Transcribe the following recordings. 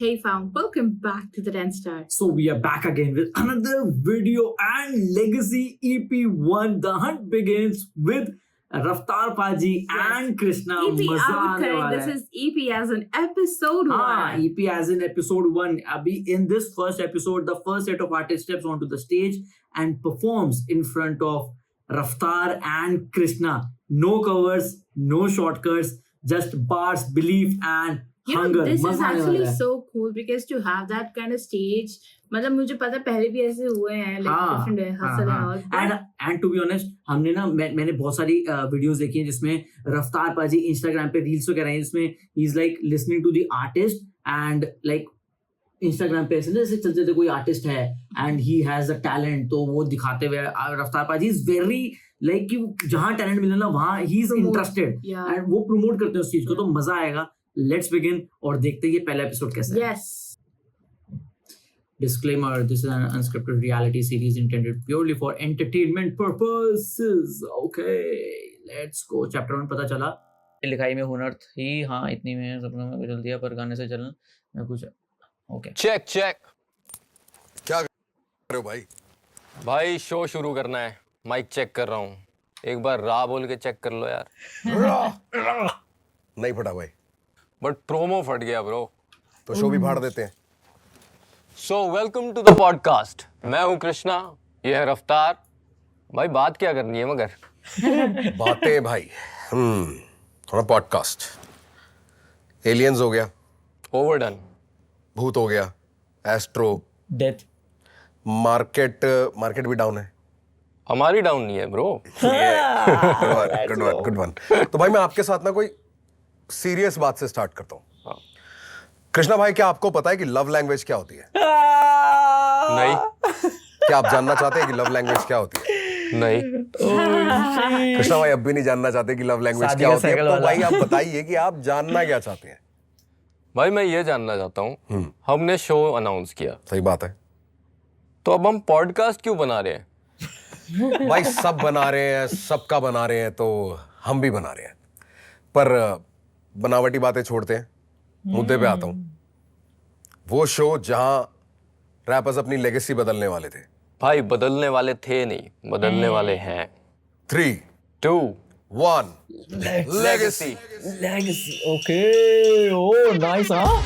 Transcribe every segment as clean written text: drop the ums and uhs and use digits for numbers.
Hey fam, welcome back to the 10 Star. So we are back again with another video and Legacy EP1. The hunt begins with Raftaar Paji and Krishna. EP, मजा I would आने correct वाला this है. is EP as an episode हाँ, 1. EP as in episode 1. Abhi in this first episode, the first set of artists steps onto the stage and performs in front of Raftaar and Krishna. No covers, no shortcuts, just bars, belief and You know, hunger. this is मजा आने actually वाला है. so cool because to have that kind of stage, मतलब मुझे पता है पहले भी ऐसे हुए हैं like different hustle and all. And to be honest, हमने ना मैंने बहुत सारी वीडियोस देखी हैं जिसमें रफ्तार पाजी इंस्टाग्राम पे रील्स वगैरह हैं जिसमें he is like listening to the artist and like Instagram पे ऐसे जैसे चलते थे कोई आर्टिस्ट है and he has the talent तो वो दिखाते हुए रफ्तार पाजी इज वेरी लाइक कि जहाँ टैलेंट मिले ना वहाँ ही इज इंटरेस्टेड एंड वो प्रमोट करते हैं उस चीज को तो मजा आएगा. लेट्स बिगिन और देखते हैं ये पहला एपिसोड कैसा है. Yes. Disclaimer, this is an unscripted reality series intended purely for entertainment purposes. Okay, let's go. Chapter 1 पता चला. लिखाई में हुनर थी, हाँ इतनी में सपनों में कुचल दिया पर गाने से चलना मैं कुछ. Okay. चेक क्या कर रहे हो भाई? भाई शो शुरू करना है, माइक चेक कर रहा हूँ. एक बार रा बोल के चेक कर लो यार. नहीं फटा भाई. बट प्रोमो फट गया ब्रो. तो शो भी फाड़ देते हैं. So welcome to the podcast. मैं हूँ कृष्णा, ये है रफ्तार. भाई बात क्या करनी है मगर? बातें भाई. थोड़ा पॉडकास्ट. एलियंस हो गया, ओवरडन. भूत हो गया, एस्ट्रो, Death. मार्केट भी डाउन है. हमारी डाउन नहीं है ब्रो. Good one. तो भाई मैं आपके साथ ना कोई सीरियस बात से स्टार्ट करता हूँ. कृष्णा भाई, क्या आपको पता है कि लव लैंग्वेज क्या होती है? नहीं. क्या आप जानना चाहते हैं कि लव लैंग्वेज क्या होती है? नहीं. कृष्णा भाई अब भी नहीं जानना चाहते कि लव लैंग्वेज क्या होती है. तो भाई आप बताइए कि आप जानना क्या चाहते हैं. भाई मैं ये जानना चाहता हूँ, हमने शो अनाउंस किया. सही बात है. तो अब हम पॉडकास्ट क्यों बना रहे हैं? भाई सब बना रहे हैं, सबका बना रहे हैं, तो हम भी बना रहे हैं. पर बनावटी बातें छोड़ते हैं, मुद्दे पे आता हूं. वो शो जहां रैपर्स अपनी लेगेसी बदलने वाले थे. भाई बदलने वाले थे नहीं, बदलने वाले हैं. 3, 2, 1 legacy. Legacy. Okay. Oh, nice, huh?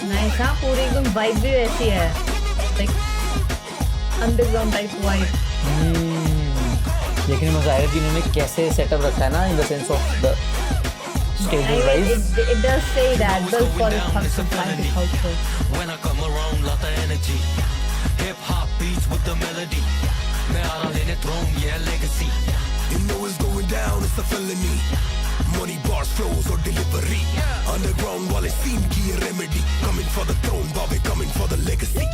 Nice, हाँ पूरी एकदम vibe भी वैसी है. Like underground type vibe. देखने में मजा आएगा कि इन्होंने कैसे सेटअप रखा है ना in the sense of the stage rise. It does say that built for its hospitality culture. When I come around, lot of energy. Hip hop beats with the melody. मैं आ रहा लेने throne, yeah legacy. You know it's going down, it's a felony. Money, bars, flows or delivery. Underground वाले scene की ये remedy. Coming for the throne, Bobby coming for the legacy.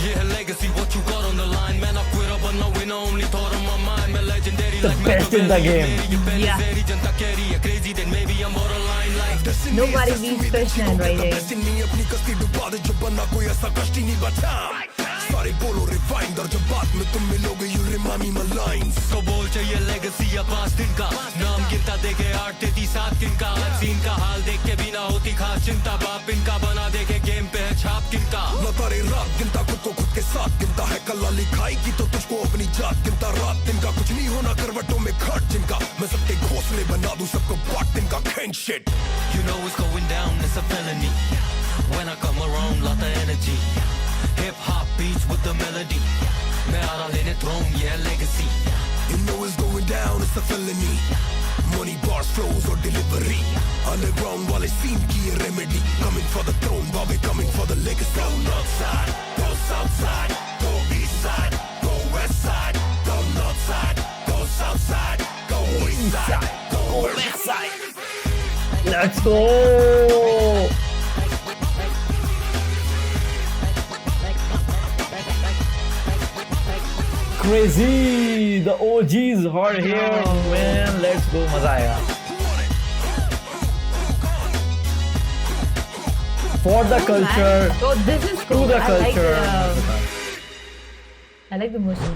Yeah legacy, what you got on the line? Man, I quit up, but no winner, only thought on my mind. मैं legendary The like best in the game. Yeah. Janata carry है crazy, then maybe I'm borderline like. Nobody beats Krishna right there. अपनी कस्ती डुबा दे जो बना कोई ऐसा कष्ट ही नहीं बचा. सारे बोलो रिफाइंड और जब बात में तुम मिलोगे you remind me my lines. तो बोल चाहिए लेगेसी या 5 दिन का नाम गिरता देखे 8 देती 7 दिन का. सीन का हाल देख के भी ना होती खास चिंता. बाप इनका बना देखे गेम पे है छाप किनका. लतारे रात गिनता खुद को खुद के साथ गिनता है. कला लिखाई की तो तुझको अपनी जात गिनता. रात दिन का कुछ नहीं होना करवटों में खाट जिनका. मैं सबके घोंसले बना दूं सबको बाट दिन का. King shit. You know it's going down, it's a felony. When I come around, lot of energy. Hip hop beats with the melody. मैं आ रहा लेने throne, yeah legacy. You know it's going down, it's a felony. Money, bars, flows or delivery. Underground वाले scene की ये remedy. Coming for the throne, Bobby coming for the legacy. Go north side, go south side, go east side, go west side, go north side, go south side, go east side, go west side. Let's go. Crazy. The OGs are here, man. Let's go. मजा आएगा. For the culture. Oh, this is To cool. the I like culture. I like the motion.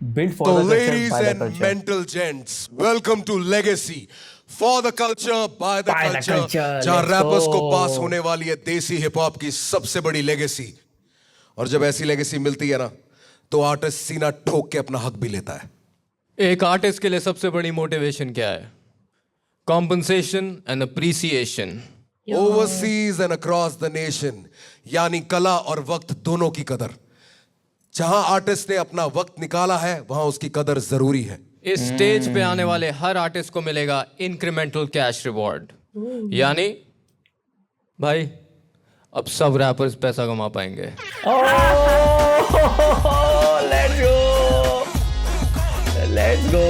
built for So, the culture, ladies by the and culture. mental gents, welcome to Legacy. For the culture, by the By the culture. culture, जहाँ let's rappers को go. पास होने वाली है देसी hip hop की सबसे बड़ी legacy. और जब ऐसी लेगेसी मिलती है ना, तो आर्टिस्ट सीना ठोक के अपना हक भी लेता है. एक आर्टिस्ट के लिए सबसे बड़ी मोटिवेशन क्या है? Compensation and appreciation. Overseas and across the nation, यानी कला और वक्त दोनों की कदर. जहां आर्टिस्ट ने अपना वक्त निकाला है, वहां उसकी कदर जरूरी है. इस स्टेज पे आने वाले हर आर्टिस्ट को मिलेगा इंक्रीमेंटल कैश रिवॉर्ड. यानी भाई अब सब रैपर्स पैसा कमा पाएंगे. Let's go.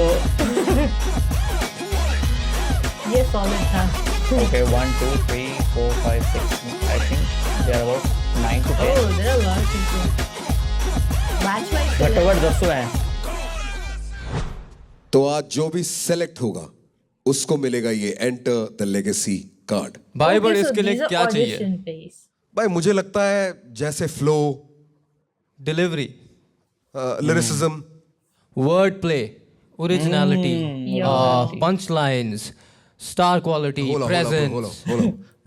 ये solid था. Okay, 1, 2, 3, 4, 5, 6. I think there are about 9 to 10. Oh, there are a lot of people. Batch wise. घट्टोघट 10 तो हैं. तो आज जो भी सेलेक्ट होगा उसको मिलेगा ये एंटर द लेगेसी कार्ड. भाई Okay, बट so इसके लिए these are क्या चाहिए? audition phase. भाई मुझे लगता है जैसे flow, delivery, lyricism, word play, originality, Yeah. Punch lines, star quality, presence.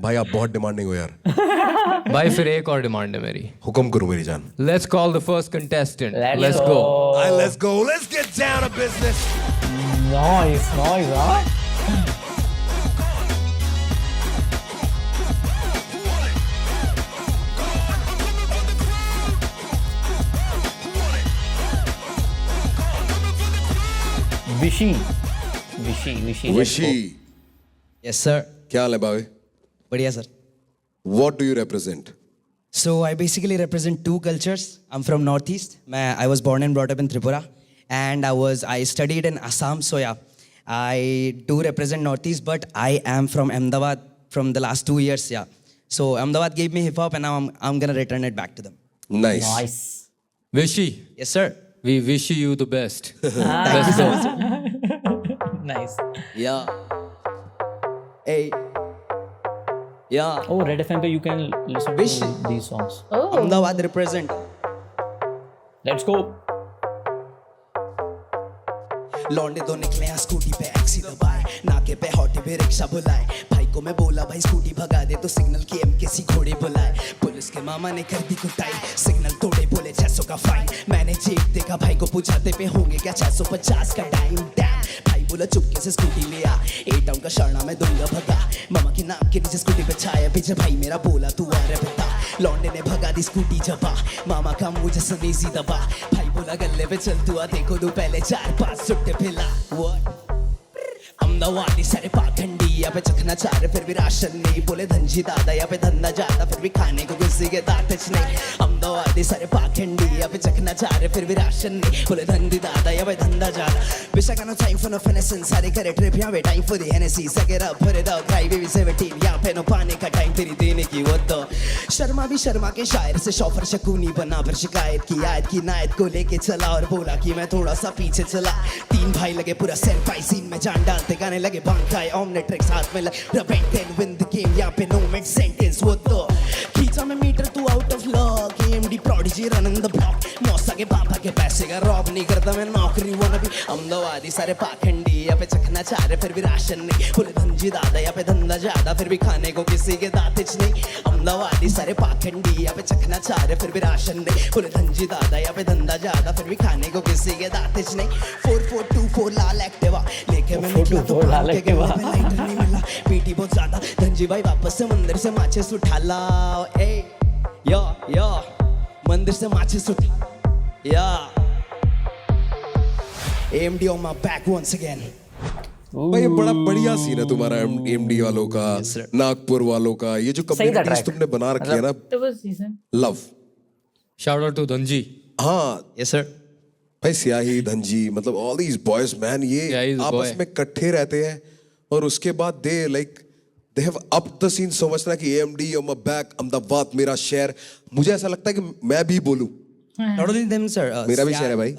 भाई आप बहुत डिमांडिंग हो यार. भाई फिर एक और डिमांड है मेरी. हुक्म करो मेरी जान. Let's call the first contestant. Let's let's go. Go. Let's go. Let's get down to business. Nice, huh? Vishy. Vishy, Yes, sir. क्या हाल है भाई? बढ़िया sir. What do you represent? So I basically represent two cultures. I'm from Northeast. I was born and brought up in Tripura, and I studied in Assam. So yeah, I do represent Northeast, but I am from Ahmedabad from the last 2 years. Yeah. So Ahmedabad gave me hip hop, and now I'm gonna return it back to them. Nice. Nice. Vishy, Yes, sir. we wish you the best. Thank you so much. Nice. Yeah. Hey. Yeah. Oh, Red FM pe you can listen Vish. to these songs. Oh. Ahmedabad represent. Let's go. लौंडे दो निकले हैं scooty पे XC दबाए, नाके पे hottie पे rickshaw बुलाए. भाई को मैं बोला भाई स्कूटी भगा दे, तो सिग्नल की एमकेसी घोड़े बुलाए. पुलिस के मामा ने कर दी कुटाई, सिग्नल तोड़े बोले 600 का फाइन. मैंने जेब देखा भाई को पूछाते पे होंगे क्या 650 का टाइम. डैम भाई बोला चुपके से स्कूटी ले आ, 8 टाउन का शर्णा मैं दूंगा भगा. मामा के नाम के नीचे स्कूटी पे छाया पीछे भाई मेरा बोला तू आ रे बता. लौंडे ने भगा दी स्कूटी जबा, मामा का मुझे सनेजी दबा. भाई बोला गले पे चल तू आ, देखो तू पहले 4-5 सुट्टे पिला. What? अमदावादी सारे पाखंडी, यहाँ पे चखना चाह रहे फिर भी राशन नहीं. बोले धनजी दादा यहाँ पे धंधा ज्यादा, फिर भी खाने को किसी के दांतच नहीं. अमदावादी सारे पाखंडी, यहाँ पे चखना चाह रहे फिर भी राशन नहीं. बोले धनजी दादा यहाँ पे धंधा ज्यादा. Wish I got no time for no finessing, सारे करे ट्रिप यहाँ पे time for the Hennessy. Suck it up, put it out, cry baby 17. यहाँ पे नो पाने का टाइम तेरी देने की वो तो. शर्मा भी शर्मा के शायर से शौफर शकूनी बना, फिर शिकायत की आयत की नायत को लेके चला और बोला कि मैं थोड़ा सा पीछे चला. 3 भाई लगे पूरा सेट पाई सीन में जान डालते, गाने लगे बंकाई ऑमनेट्रिक्स हाथ में रबेंग देन विन द गेम. यहाँ पे नो मिड सेंटेंस वो तो. खींचा मैं मीटर तू out of lock, MD prodigy running the block. मौसा के पापा के पैसे का रॉब नहीं करता मैं नौकरी वो भी. अमदावादी सारे पाखंडी, यहाँ पे चखना चाह रहे फिर भी राशन नहीं. बोले धनजी दादा यहाँ पे धंधा ज्यादा, फिर भी खाने को किसी के दांतच नहीं. अमदावादी सारे पाखंडी, यहाँ पे चखना चाह रहे फिर भी राशन नहीं. बोले धनजी दादा यहाँ पे धंधा ज्यादा, फिर भी खाने को किसी के दांतच नहीं. 4424 लाल एक्टिवा लेके मैं निकला तो लाल एक्टिवा. लाइटर नहीं मिला, पीटी बहुत ज्यादा. धनजी भाई वापस से मंदिर से माचिस उठा ला. ए या मंदिर से माचिस उठा. या AMD on my back once again. भाई ये बड़ा बढ़िया सीन है तुम्हारा एमडी वालों का, नागपुर वालों का. ये जो कम्युनिटीज तुमने बना रखी है ना, That was season. Love. Shout out to Dhanji. हाँ Yes sir. भाई सियाही, धनजी, मतलब all these boys man, Yeah, ये he's a आपस boy. में इकट्ठे रहते हैं और उसके बाद they have up the scene so much ना कि AMD on my back, Ahmedabad मेरा शहर. मुझे ऐसा लगता है कि मैं भी बोलूं. Not only them sir. मेरा भी शहर है भाई.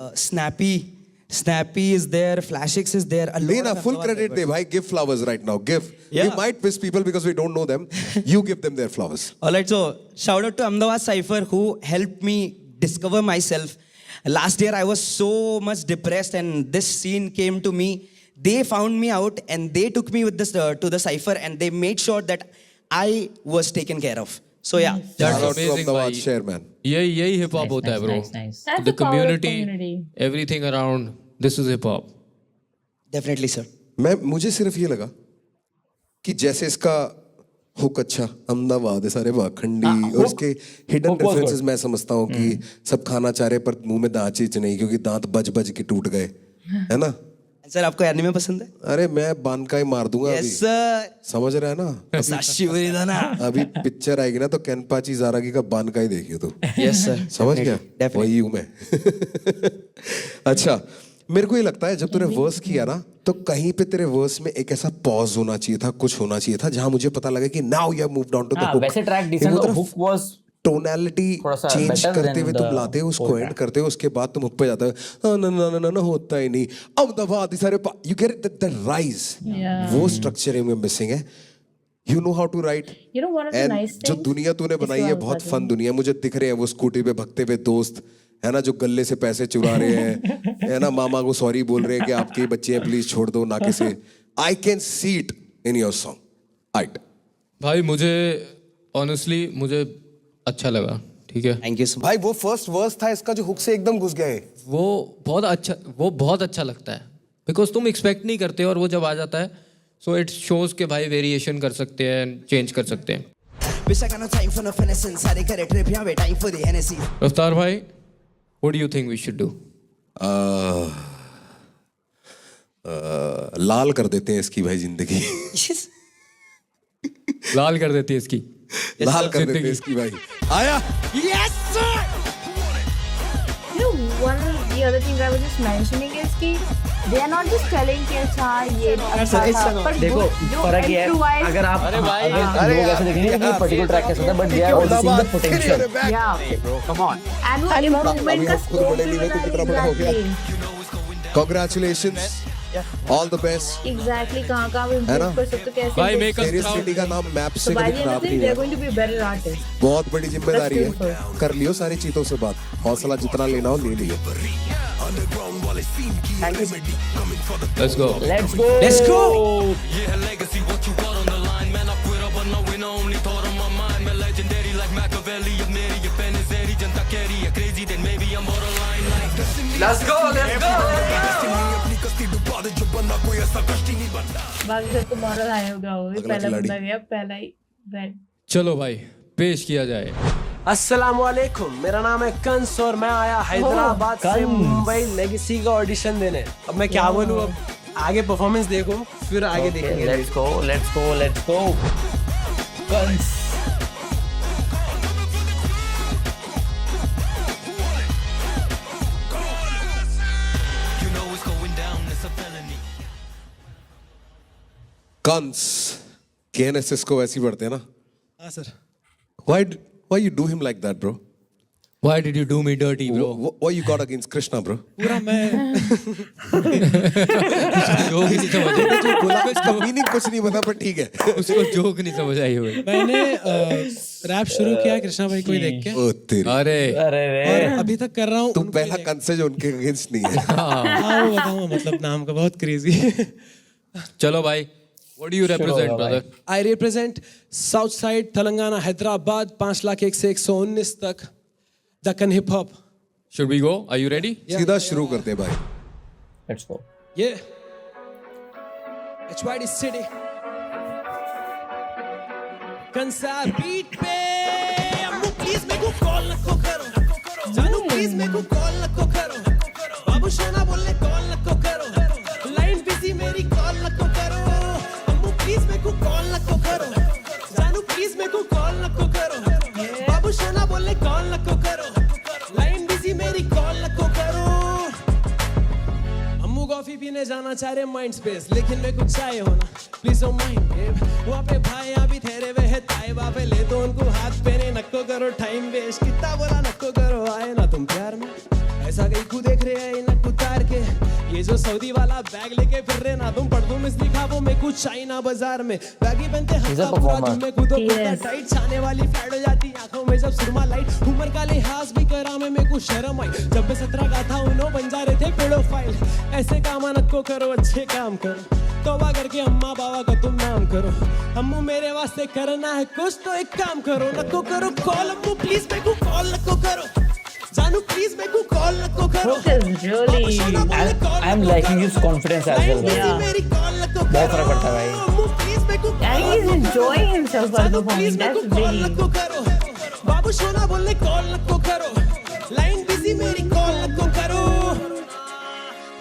Snappy is there, Flashix is there. A नहीं lot ना, of full Ahmedabad credit they rappers. भाई. Give flowers right now. Give. Yeah. We might miss people because we don't know them. You give them their flowers. Alright, so shout out to Ahmedabad Cypher who helped me discover myself. Last year I was so much depressed, and this scene came to me. They found me out and they took me with this to the cypher, and they made sure that I was taken care of. So yeah, That's Shout out to amazing, Ahmedabad भाई. chairman. यही hip hop होता है bro. That's The the power of community, community. everything around. This is hip hop. definitely sir. मुझे सिर्फ ये लगा कि जैसे इसका हुक अच्छा अहमदाबाद है सारे वाखंडी और उसके हिडन रेफरेंसेस मैं समझता हूँ कि सब खाना चाह रहे पर मुंह में दांत चीज नहीं क्योंकि दांत बज बज के टूट गए है ना. सर आपको एनिमे पसंद है? अरे मैं बान का ही मार दूंगा यस अभी. सर. समझ रहा है ना. साशिवरी था ना. अभी पिक्चर आएगी ना तो केनपाची जारागी का बान का ही देखिए तो. Yes sir. समझ गया. वही हूँ मैं. अच्छा मेरे को ये लगता है जब तूने वर्स किया ना तो कहीं पे तेरे वर्स में एक ऐसा पॉज होना चाहिए था, कुछ होना चाहिए था जहां मुझे पता लगा कि now you have moved on to the hook. वैसे ट्रैक डिसेंट और हुक वाज टोनैलिटी थोड़ा सा चेंज better करते than हुए the तुम लाते हो उसको एंड करते हो उसके बाद तुम हुक पे जाते हो ना होता ही नहीं अहमदाबाद ये सारे यू गेट द राइज. वो स्ट्रक्चर है मिसिंग है. You know how to write. You know, one of the and nice जो things दुनिया तूने बनाई है बहुत फन दुनिया. मुझे दिख रहे हैं वो स्कूटी पे भगते हुए दोस्त है ना जो गले से पैसे चुरा रहे हैं है ना मामा को सॉरी बोल रहे हैं कि आपके ही बच्चे हैं प्लीज छोड़ दो नाके से. I can see it in your song. Right भाई मुझे ऑनेस्टली मुझे अच्छा लगा. ठीक है. Thank you so much. भाई वो फर्स्ट वर्स था इसका जो हुक से एकदम घुस गए. वो बहुत अच्छा लगता है बिकॉज तुम एक्सपेक्ट नहीं करते और वो जब आ जाता है सो इट शोज के भाई वेरिएशन कर सकते हैं चेंज कर सकते हैं. Wish I got no time for no finessing. सारे करे ट्रिप यहाँ पे टाइम for the Hennessy. रफ्तार भाई what do you think we should do? लाल कर देते हैं इसकी भाई जिंदगी. लाल कर देती है इसकी. लाल कर देते हैं इसकी भाई. आया. Yes sir. You know, one of the other things I was just mentioning is कि they are not just telling कि अच्छा ये अच्छा था, but देखो जो फर्क ये है improvise- अगर आप अरे भाई, अगर लोग ऐसे देखेंगे कि ये पर्टिकुलर ट्रैक कैसा था but they are also seeing the potential. Yeah. Bro come on. And वो improvement का खुद बड़े नहीं हुए तो कितना बड़ा हो गया. exactly Congratulations. All the best. exactly कहाँ वो है ना? improve कर सकते हो कैसे भाई improve- मेक अस तेरी प्राउड. सिटी का नाम मैप So से by कभी the end of खराब the day, नहीं they're हुआ. going to be better artists. बहुत बड़ी जिम्मेदारी That's है. beautiful. कर लियो सारी चीजों से बात. हौसला जितना लेना हो ले लियो. Let's go. Let's go. Let's go. Yeah, legacy, what you got on the line? Man, I quit up, but no winner, only thought on my mind. Man, legendary like Machiavelli, अब मेरी ये pen is airy, जनता कह रही है crazy, then maybe I'm borderline like destiny. Let's go. अपनी कश्ती डुबा दे जो बना कोई ऐसा कश्ती नहीं बनता. बाकी सबको मॉरल आया होगा वो भी अगला पहला खिलाड़ी. बंदा गया पहला ही बैट. चलो भाई पेश किया जाए. अस्सलाम वालेकुम. मेरा नाम है कंस और मैं आया हैदराबाद से मुंबई लेगेसी का ऑडिशन देने. अब मैं क्या बोलूँ, अब आगे परफॉर्मेंस देखो फिर आगे देखेंगे. Let's go. Let's go. Let's go. Guns. You know it's going down, it's a felony. Guns. KNSS को वैसे ही पढ़ते हैं ना. हाँ sir. Why you do him like that, bro? Why did you do me dirty, bro? What you got against Krishna, bro? पूरा मैं joke ही नहीं समझ आई. बोला इसका मीनिंग कुछ नहीं पता पर ठीक है. उसको जोक नहीं समझ आई हुई. मैंने रैप शुरू किया कृष्णा भाई को ही देख के ओ तेरी. अरे अरे और अभी तक कर रहा हूँ. तुम पहला कंस है जो उनके अगेंस्ट नहीं है. हाँ वो बताऊंगा मतलब नाम का बहुत क्रेजी. चलो भाई what do you represent, brother? I represent South Side, Telangana, Hyderabad, 5,01,000 से 119 तक Deccan hip hop. Should we go? Are you ready? सीधा शुरू करते हैं भाई. Let's go. Yeah. HYD City. कंसा बीट पे. अम्मू प्लीज मेरे को कॉल नको करो. जानू प्लीज मेरे को कॉल नको करो. बाबू शोना बोलने कॉल नको करो. लाइन बिजी मेरी कॉल नको करो. अम्मू प्लीज मेरे को कॉल नको करो. जानू प्लीज मेरे को कॉल नको करो. बाबू शोना बोलने कॉल नको करो. लाइन बिजी मेरी कॉल नको करो. अम्मू कॉफी पीने जाना चाह रहे माइंड स्पेस लेकिन मेरे को चाय होना प्लीज डोंट माइंड बेब. वहाँ पे भाई अभी ठहरे हुए है ताई बाबे ले दो उनको हाथ पे नको करो टाइम वेस्ट. कितना बोला नको करो आए ना तुम प्यार में ऐसा कहीं को देख रहे हैं नक उतार के. ये जो सऊदी वाला बैग लेके फिर रहे ना तुम, पढ़ दो मिस लिखा वो मैं कुछ चाइना बाजार में, बैगी बनते हफ्ता पूरा दिन में कूदो कुत्ता टाइट, छाने वाली फ्लैट हो जाती आंखों में जब सुरमा लाइट, उम्र का लिहाज भी करा मैं कुछ शर्म आई, जब मैं 17 का था उन्हों बन जा रहे थे पेडोफाइल, ऐसे कामानत को करो अच्छे काम करो, तौबा करके अम्मा बाबा का तुम नाम करो, अम्मू मेरे वास्ते करना है कुछ तो एक काम करो, नको करो कॉल अम्मू प्लीज मेरे को कॉल नको करो, जानू प्लीज मेरे को कॉल नको करो, I am liking his confidence as well. बहुत फर्क पड़ता है भाई. And he's enjoying himself while performing. That's really. बाबू सोना बोलने कॉल नको करो, लाइन बिजी मेरी कॉल नको करो,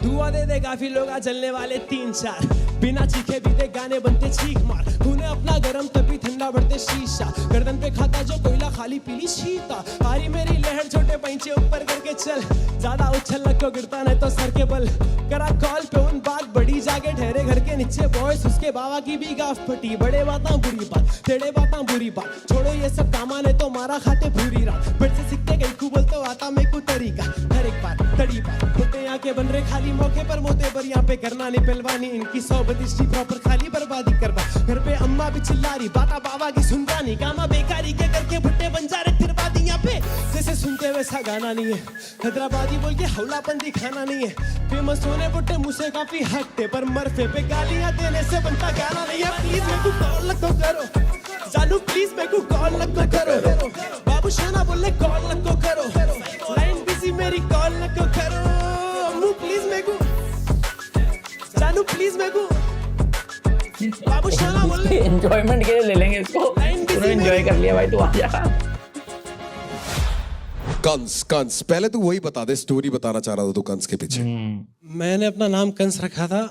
दुआ दे दे काफी लोग आ चलने वाले 3-4, बिना चीखे बीते गाने बनते चीख मार, तूने अपना गरम तभी ठंडा बढ़ते शीशा, गर्दन पे खाता जो कोयला खाली पीली शीता, पारी मेरी लहर छोटे पैंचे ऊपर करके चल, ज्यादा उछल को गिरता नहीं तो सर के बल, करा कॉल पे उन बात बड़ी जाके ठहरे घर के नीचे बॉयस, उसके बाबा की भी गाफ फटी, बड़े बातां बुरी बात तेरे बातां बुरी बात, छोड़ो ये सब कामा ने तो मारा खाते पूरी रात, फिर से सीखते गई को बोलते आता मेरे को तरीका, हर एक बार तड़ी बार होते यहाँ के बन रहे खाली मौके पर मोते पर, यहाँ पे करना नहीं पहलवानी, इनकी 132 प्रॉपर खाली बर्बादी करवा, घर पे अम्मा भी चिल्ला रही बाता बाबा की सुनता नहीं, कामा बेकारी के करके भुट्टे बन जा रहे तिरबादी, यहाँ पे जैसे सुनते वैसा गाना नहीं है, हैदराबादी बोल के हौलापन दिखाना नहीं है, फेमस होने बुट्टे मुझसे काफी हटते, पर मरफे पे गालियां देने से बनता गाना नहीं है, प्लीज मेरे को कॉल नको करो, जानू प्लीज मेरे को कॉल नको करो, बाबू सोना बोले कॉल नको करो, लाइन बिजी मेरी कॉल नको करो, अम्मू प्लीज मेरे को, जानू प्लीज मेरे को, बाबू सोना बोले एंजॉयमेंट के लिए ले लेंगे इसको, तूने एंजॉय कर लिया भाई, तू आ जा. कंस पहले तू वही बता दे, स्टोरी बताना चाह रहा था तू कंस के पीछे. मैंने अपना नाम कंस रखा था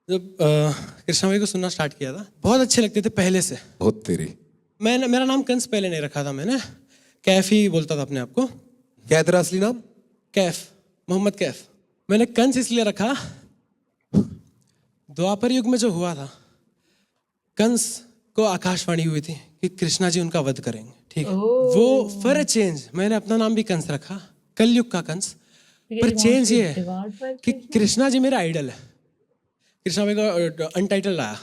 जब कृष्णा भाई को सुनना स्टार्ट किया था, बहुत अच्छे लगते थे पहले से, बहुत तेरी. मैंने मेरा नाम कंस पहले नहीं रखा था, मैंने कैफ ही बोलता था अपने आप को. क्या है तेरा असली नाम? कैफ, मोहम्मद कैफ. मैंने कंस इसलिए रखा, द्वापर युग में जो हुआ था, कंस को आकाशवाणी हुई थी कि कृष्णा जी उनका वध करेंगे, ठीक है, वो फॉर अ चेंज मैंने अपना नाम भी कंस रखा, कलयुग का कंस, पर चेंज ये है कि कृष्णा जी मेरा आइडल है. कृष्णा भाई का अनटाइटल आया,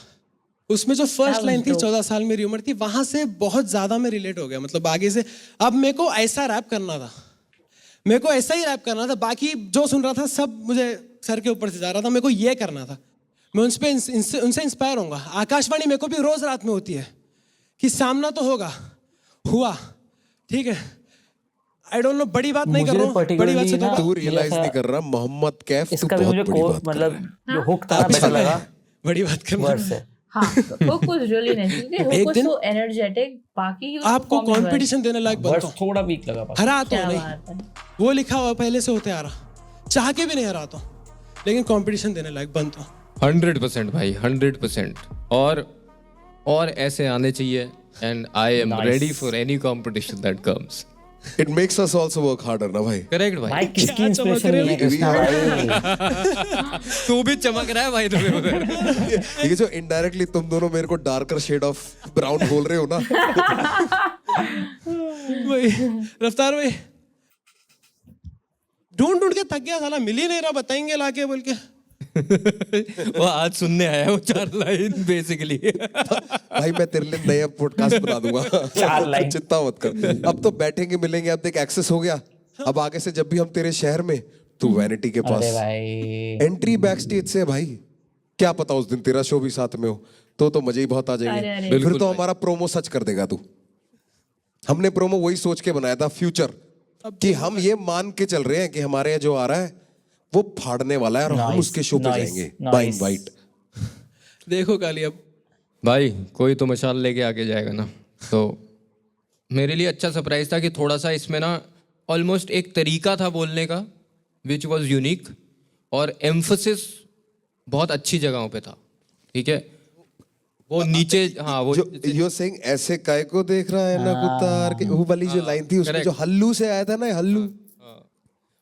उसमें जो फर्स्ट लाइन थी 14 साल मेरी उम्र थी, वहां से बहुत ज्यादा मैं रिलेट हो गया, मतलब आगे से अब मेरे को ऐसा रैप करना था, मेरे को ऐसा ही रैप करना था, बाकी जो सुन रहा था सब मुझे सर के ऊपर से जा रहा था, मेरे को ये करना था, मैं उनसे इंस्पायर होऊंगा. आकाशवाणी मेरे को भी रोज रात में होती है कि सामना तो होगा, हुआ, ठीक है, आई डोंट नो, बड़ी बात नहीं कर रहा हूँ, बड़ी बात से तो तू रियलाइज नहीं कर रहा, मोहम्मद कैफ इसका भी मुझे मतलब जो हुक था बेटर लगा, बड़ी बात करना से. हाँ, hook was really nice. Hook was so energetic. बाकी he was आपको performing well. कंपटीशन देने लायक बनता हूँ, थोड़ा वीक लगा, हरा तो क्या नहीं, बात है. वो लिखा हुआ पहले से होते आ रहा, चाह के भी नहीं हराता हूँ, लेकिन कंपटीशन देने लायक बनता हूँ. 100% भाई, 100%. और ऐसे आने चाहिए, and I am ready for any competition that comes. It makes us also work harder ना भाई. करेक्ट भाई भाई. किसकी इंस्पिरेशन है कृष्णा भाई? तू भी चमक रहा है भाई तुम्हें उधर. ये जो इनडायरेक्टली तुम दोनों मेरे को डार्कर शेड ऑफ ब्राउन बोल रहे हो ना, भाई रफ्तार भाई ढूंढ के थक गया, साला मिल ही नहीं रहा, बताएंगे लाके बोल के. वो आज सुनने आया है वो 4 लाइन बेसिकली. भाई मैं तेरे लिए नया पॉडकास्ट बना दूंगा. 4 लाइन. चिंता मत कर, अब तो बैठेंगे मिलेंगे, अब देख एक्सेस हो गया, अब आगे से जब भी हम तेरे शहर में, तू वैनिटी के पास, अरे भाई एंट्री बैक स्टेज से भाई, क्या पता उस दिन तेरा शो भी साथ में हो, तो मजे ही बहुत आ जाएंगे. फिर तो हमारा प्रोमो सच कर देगा तू. हमने प्रोमो वही सोच के बनाया था, फ्यूचर, कि हम ये मान के चल रहे हैं कि हमारे यहाँ जो आ रहा है वो फाड़ने वाला है, और हम उसके शो पे जाएंगे बाय इनवाइट. देखो काली, अब भाई कोई तो मशाल लेके आके जाएगा ना, तो मेरे लिए अच्छा सरप्राइज था कि थोड़ा सा इसमें ना ऑलमोस्ट एक तरीका था बोलने का विच वॉज यूनिक, और एम्फोसिस बहुत अच्छी जगहों पे था, ठीक है, वो नीचे, हाँ वो यू सेइंग ऐसे काय को देख रहा है ना कुत्ता के, वो वाली जो लाइन थी उसमें जो हल्लू से आया था ना, हल्लू,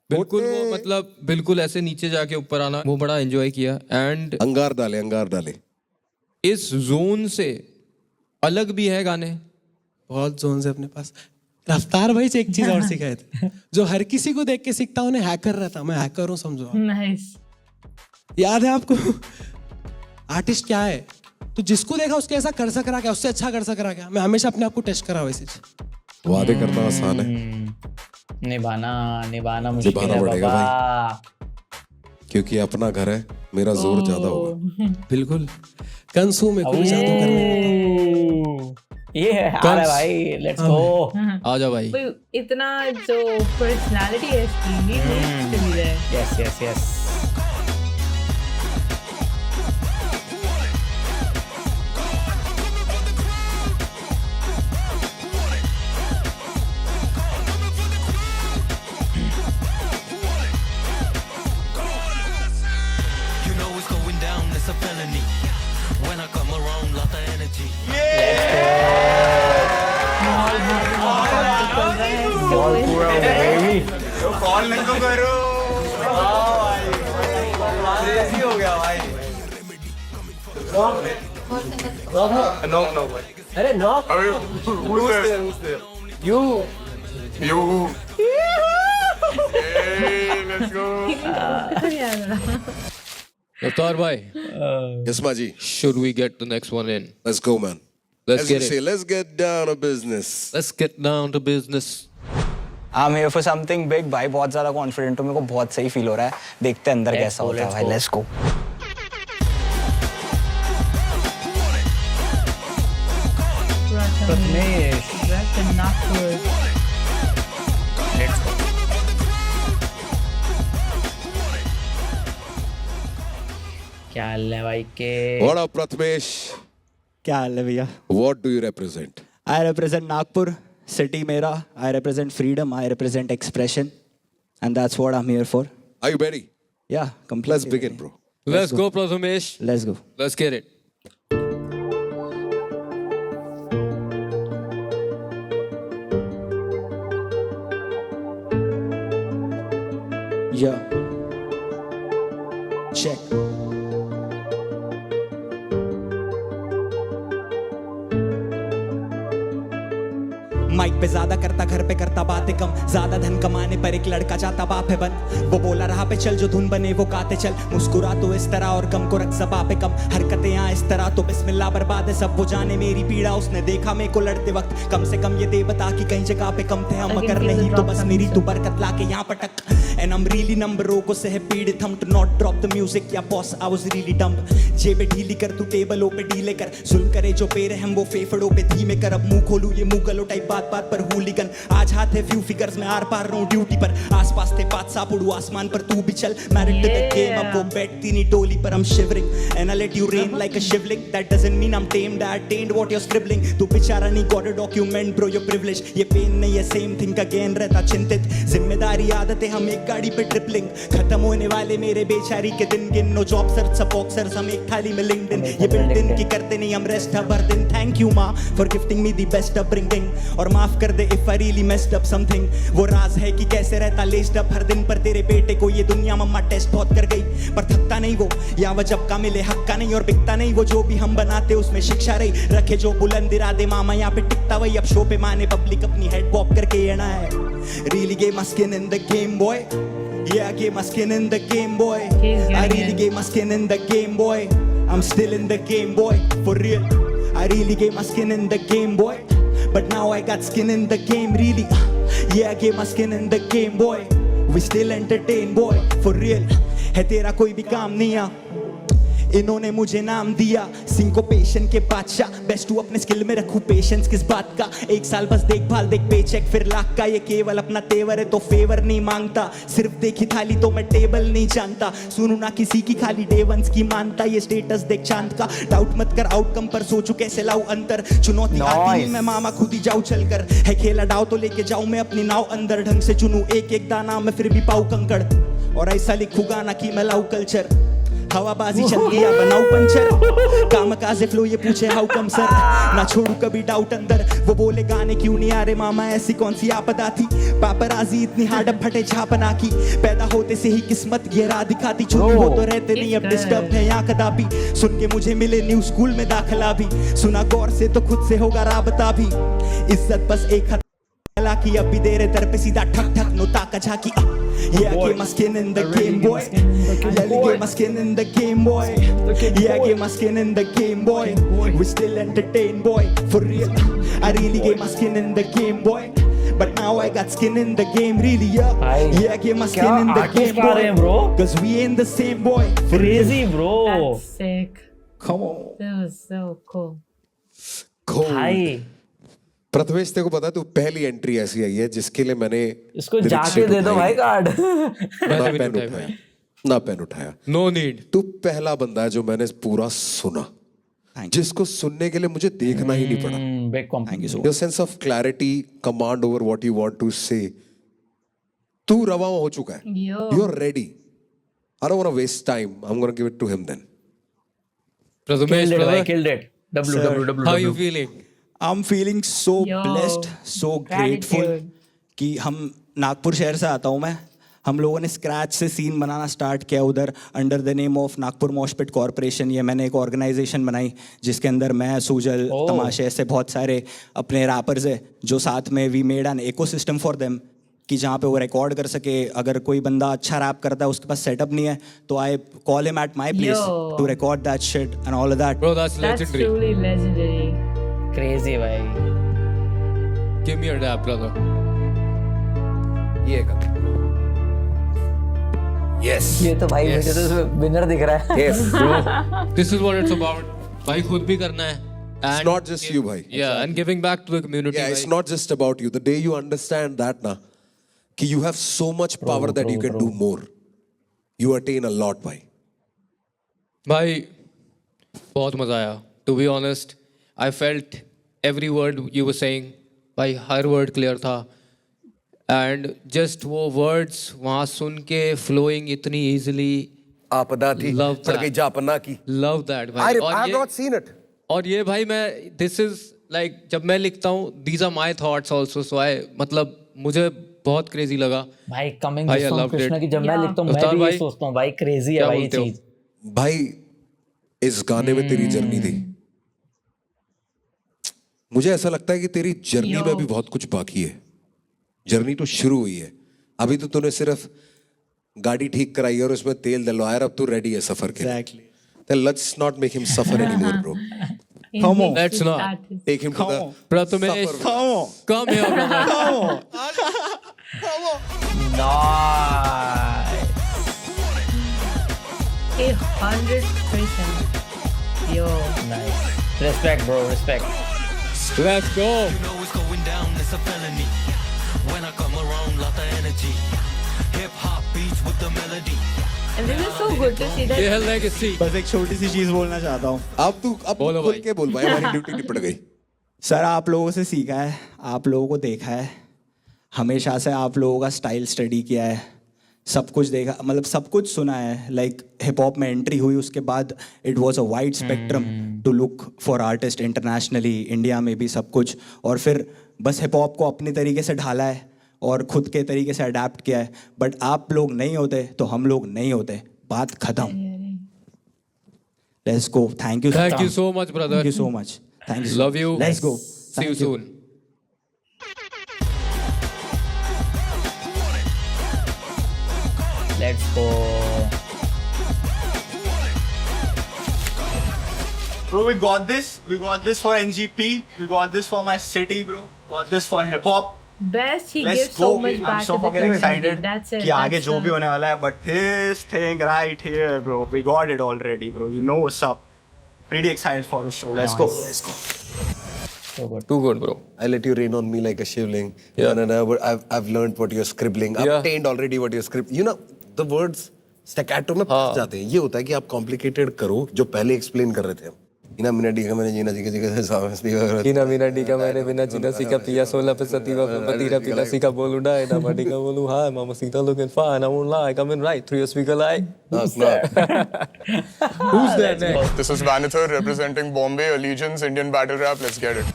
बिल्कुल वो मतलब बिल्कुल ऐसे नीचे जाके ऊपर आना, वो बड़ा एंजॉय किया. एंड अंगार डाले इस जोन से अलग भी है गाने, बहुत जोन से अपने पास. रफ्तार भाई से एक चीज और सिखाए थे, जो हर किसी को देख के सीखता हूँ, हैकर रहता, मैं हैकर हूँ समझो. Nice. याद है आपको? आर्टिस्ट क्या है? तो जिसको देखा उसके ऐसा कर सक रहा क्या, उससे अच्छा कर सक रहा क्या? मैं हमेशा अपने आप को टेस्ट करा वैसे। वादे करना आसान है, निभाना मुश्किल निभाना है पड़ेगा बाबा। क्योंकि अपना घर है, मेरा जोर ज्यादा होगा। बिल्कुल कंसू में कोई जादू करना। ये है आ रहा है भाई, लेट्स गो। आ जा भाई। कोई इतना जो पर्सनालिटी है इसकी, ये नहीं चली है। Yes yes yes. You know it's going down, it's a felony. When I come around, lot of energy. और पूरा baby Raftaar bhai, Yes, Maji. should we get the next one in? Let's go, man. Let's As you get it. say, let's get down to business. Let's get down to business. I'm here for something big भाई, बहुत ज़्यादा confident हूँ, मेरे को बहुत सही feel हो रहा है। देखते हैं अंदर कैसा होता है भाई, लेट्स गो। प्रथमेश, क्या हाल है भाई के? What up, Prathamesh? क्या हाल है भैया? What do you represent? I represent Nagpur, city मेरा. I represent freedom. I represent expression, and that's what I'm here for. Are you ready? Yeah, completely. Let's begin, bro. Let's go, Prathamesh. Let's go. Let's get it. Yeah. Check. Mic पे ज्यादा करता, घर पे करता बातें कम, ज्यादा धन कमाने पर एक लड़का चाहता बाप है बन। वो बोला रहा पे चल, जो धुन बने वो गाते चल, मुस्कुरा तो इस तरह और गम को रख ज़बा पे कम, हरकतें यहाँ इस तरह तो बिस्मिल्लाह बर्बाद है सब। वो जाने मेरी पीड़ा, उसने देखा मेरे को लड़ते वक्त, कम से कम ये दे बता कि कहीं जगह पे कम थे हम, मगर नहीं तो बस मेरी तू बरकत लाके यहाँ पटक। And I'm really नंबरों को सह पीड़ित हम, to not drop the music, या boss I was really dumb। जेबे ढीली कर तू टेबलों पे ढीले कर, जुल्म करे जो पेरे हम वो फेफड़ों पे धीमे कर। अब मुंह खोलूं ये मुगलों टाइप बात बात पर हूलिगन, आज हाथ है फ्यू फिगर्स में आर पार रहूं ड्यूटी पर, आसपास थे बादशाह उड़ू आसमान पर तू भी चल, मैरिड टू द गेम। अब वो बैठती नहीं टोली पर, I'm shivering and I let you rain like a shivling, that doesn't mean I'm tamed, I attained what you're scribbling। तू बेचारा नहीं got a document bro, your privilege, ये पेन नहीं है same thing again, रहता चिंतित। जिम्मेदारी आदतें हम एक गाड़ी पे ट्रिपलिंग, खत्म होने वाले मेरे बेचारी के दिन गिन, नो जॉब सर्च सब बॉक्सर्स हम एक थाली में लिंक्डइन, ये बिल्डिंग की करते नहीं हम रेस्ट हर दिन। थैंक यू माँ for gifting me the best upbringing, और माफ कर they if I really messed up something. वो राज है कि कैसे रहता लेस्ड अप हर दिन, पर तेरे बेटे को ये दुनिया मम्मा टेस्ट बहुत कर गई, पर थकता नहीं वो, या वजब का मिले हक का नहीं, और बिकता नहीं वो जो भी हम बनाते उसमें शिक्षा रही। रखे जो बुलंद इरादे मामा यहाँ पे टिकता वही, अब शो पे माने पब्लिक अपनी हेड वॉक करके येना है। Really game my skin in the game boy, yeah I gave my skin in the game boy, I really gave my skin in the game boy, I'm still in the game boy, for real, I really gave my skin in the game boy, but now I got skin in the game really, yeah I gave my skin in the game boy, we still entertain boy, for real, है तेरा कोई भी काम नहीं आ, इन्होंने मुझे नाम दिया सिंकोपेशन के बादशाह, बेस्ट तू अपने स्किल में रखूं पेशेंस किस बात का, एक साल बस देखभाल देख पेचेक फिर लाख का, ये केवल अपना तेवर है तो फेवर नहीं मांगता, सिर्फ देखी थाली तो मैं टेबल नहीं जानता, सुनू ना किसी की खाली डे वंस की मानता, ये स्टेटस देख चांद का, डाउट मत कर आउटकम पर सोचू कैसे लाऊं अंतर, चुनौती आती नहीं मैं मामा खुद ही जाऊं चलकर, है खेला डाव तो लेके जाऊं मैं अपनी नाव अंदर, ढंग से चुनूं एक एक दाना मैं फिर भी पाऊं कंकड़, और ऐसा लिखूं गाना कि मैं लाऊं कल्चर, हवाबाजी चल गया बनाऊ पंचर, काम काजे फ्लो ये पूछे हाउ कम सर, ना छोड़ू कभी डाउट अंदर, वो बोले गाने क्यों नहीं आ रहे मामा ऐसी कौन सी आपदा थी, पापराजी इतनी हार्ड फटे छापना की, पैदा होते से ही किस्मत ये राह दिखाती, छुट्टी हो तो रहते नहीं अब डिस्टर्ब है यहाँ कदापि, सुन के मुझे मिले न्यू स्कूल में दाखिला भी, सुना गौर से तो खुद से होगा राबता भी, इज्जत बस एक कि अभी तेरे दर पे सीधा ठक ठक नोता का झाकी Yeah, I gave my skin in the game, boy. Yeah, I gave my skin in the game, boy. Yeah, I gave my skin in the game, boy. We still entertain, boy. For real, I really gave my skin in the game, boy. But now I got skin in the game, really, yeah. Yeah, I gave my skin in the game, boy. Cause we ain't the same, boy. Crazy, bro. That's sick. Come on. That was so cool. भाई प्रथमेश तेरे को पता है तू पहली entry ऐसी आई है जिसके लिए मैंने इसको जाके दे दो भाई कार्ड। ना पेन उठाया नो नीड। तू पहला बंदा है जो मैंने पूरा सुना, जिसको सुनने के लिए मुझे देखना ही नहीं पड़ा। Big compliment. Your sense of clarity, command over what you want to say, तू रवा हो चुका है। You are ready. I don't want to waste time, I am gonna give it to him then. Prathamesh brother, killed it. how you feeling? I'm feeling so Yo, blessed, so grateful gratitude. कि हम नागपुर शहर से आता हूँ मैं। हम लोगों ने स्क्रैच से सीन बनाना स्टार्ट किया उधर under the name of Nagpur mosh pit corporation. ये मैंने एक ऑर्गेनाइजेशन बनाई जिसके अंदर मैं, सुजल, तमाशे, ऐसे बहुत सारे अपने रैपर्स है जो साथ में we made an ecosystem for them कि जहाँ पे वो रिकॉर्ड कर सके। अगर कोई बंदा अच्छा रैप करता है उसके पास सेटअप नहीं है तो I call him at my place to record that shit and all of that. Bro, that's That's legendary. truly legendary. Crazy भाई। Give me a dap, brother. ये कर। Yes. ये तो भाई मुझे तो विनर दिख रहा है। Yes. Bro, this is what it's about. भाई खुद भी करना है। It's not just you, bhai. Yeah, and giving back to the community. Yeah, it's भाई। not just about you. The day you understand that, na, कि you have so much power that you can do more. You attain a lot, bhai. भाई बहुत मजा आया। To be honest, I felt every word you were saying. भाई हर word clear था। And just वो words वहाँ सुन के flowing इतनी easily. आपदा थी, Love पड़ गई that. जापना की। Love that भाई। I have not seen it. और ये भाई मैं this is like जब मैं लिखता हूँ these are my thoughts also, so I मतलब मुझे बहुत crazy लगा। भाई कमिंग भाई, I from loved Krishna it. की जब मैं Yeah. लिखता हूँ मैं उस्ताद भी ये भाई, सोचता हूँ भाई क्रेजी है क्या भाई ये बोलते हो? चीज। भाई इस गाने में तेरी जर्नी थी। मुझे ऐसा लगता है कि तेरी जर्नी में भी बहुत कुछ बाकी है। जर्नी तो शुरू हुई है, अभी तो तूने सिर्फ गाड़ी ठीक कराई और उसमें तेल डलवाया, अब तू रेडी है सफर के लिए। Exactly. Then let's not make him suffer anymore, bro. Come on. Let's not. Take him to the Prathamesh suffer. Come on. come here brother. Nice. 100%. Yo. Nice. Respect bro, respect. Let's go. You know it's going down, it's a felony. When I come around, lot of energy. Hip hop beats with the melody. And this is so good to see that. ये है legacy. बस एक छोटी सी चीज बोलना चाहता हूँ अब बोलो खुल भाई। के बोल भाई, हमारी ड्यूटी निपट गई। सर। आप लोगों से सीखा है, आप लोगों को देखा है, हमेशा से आप लोगों का स्टाइल स्टडी किया है, सब कुछ देखा, मतलब सब कुछ सुना है। लाइक हिप हॉप में एंट्री हुई उसके बाद it was a wide spectrum to look for artist internationally, India में भी सब कुछ। और फिर बस हिप हॉप को अपने तरीके से ढाला है और खुद के तरीके से अडेप्ट किया है। बट आप लोग नहीं होते तो हम लोग नहीं होते, बात खत्म। Let's go. Thank you so much brother. Thank you so much. Thank you. Love you. Let's go. See you soon. Let's go. Bro, we got this. We got this for NGP. We got this for my city, bro. Got this for hip hop. Best, he Let's gives go. so much I'm back so to the fucking community. excited. That's it. कि आगे that's जो भी the- होने वाला है, but this thing right here, bro, we got it already, bro. You know what's up. Pretty excited for the show. Let's go. Let's go. Too good bro. I let you rain on me like a shivling. Yeah. But I've learned what you're scribbling. I've Yeah. attained already what you're scribbling. You know, the words staccato में फंस जाते हैं। ये होता है कि आप complicated करो जो पहले explain कर रहे थे हम। इना मिना डी का मैंने जीना सीखा सीखा सावस भी कर कीना मीना डी का मैंने बिना जीना सीखा पिया 16 पे सतीवा पे पतीरा पीला सीखा बोलू ना इना माडी का बोलू हाय मामा Sita looking fine I won't lie come in right 3 speaker like Who's that? who's that next? This is Vanithar representing Bombay Allegiance Indian Battle Rap. Let's get it.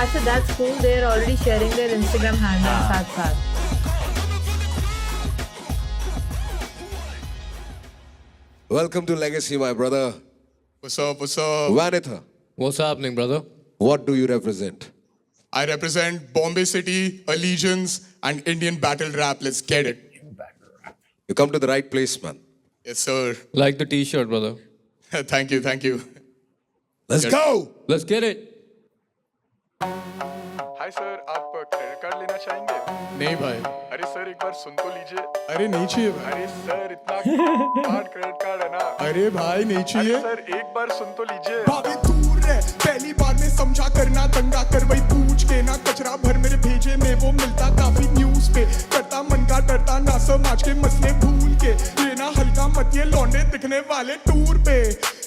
अच्छा, that's cool. They're already sharing their Instagram handle साथ साथ. Welcome to Legacy, my brother. What's up? What's up? Vanitha, What's happening, brother? what do you represent? I represent Bombay City, Allegiance, and Indian battle rap. Let's get it. You come to the right place, man. Yes, sir. Like the t-shirt, brother. Thank you. Thank you. Let's Yes. go! Let's get it. Hi sir, आप credit card लेना चाहेंगे? नहीं भाई. अरे sir एक बार सुन तो लीजिए. अरे नहीं चाहिए भाई. अरे सर इतना कार्ड क्रेडिट कार्ड है ना. अरे भाई नहीं अरे चाहिए. सर एक बार सुन तो लीजिए. भाभी दूर रह, पहली बार में समझा करना दंगा कर वही पूछ के ना कचरा भर मेरे भेजे में वो मिलता काफी न्यूज पे करता मन का डरता ना समाज के मसले भूल के लेना हल्का मत ये लौंडे दिखने वाले टूर पे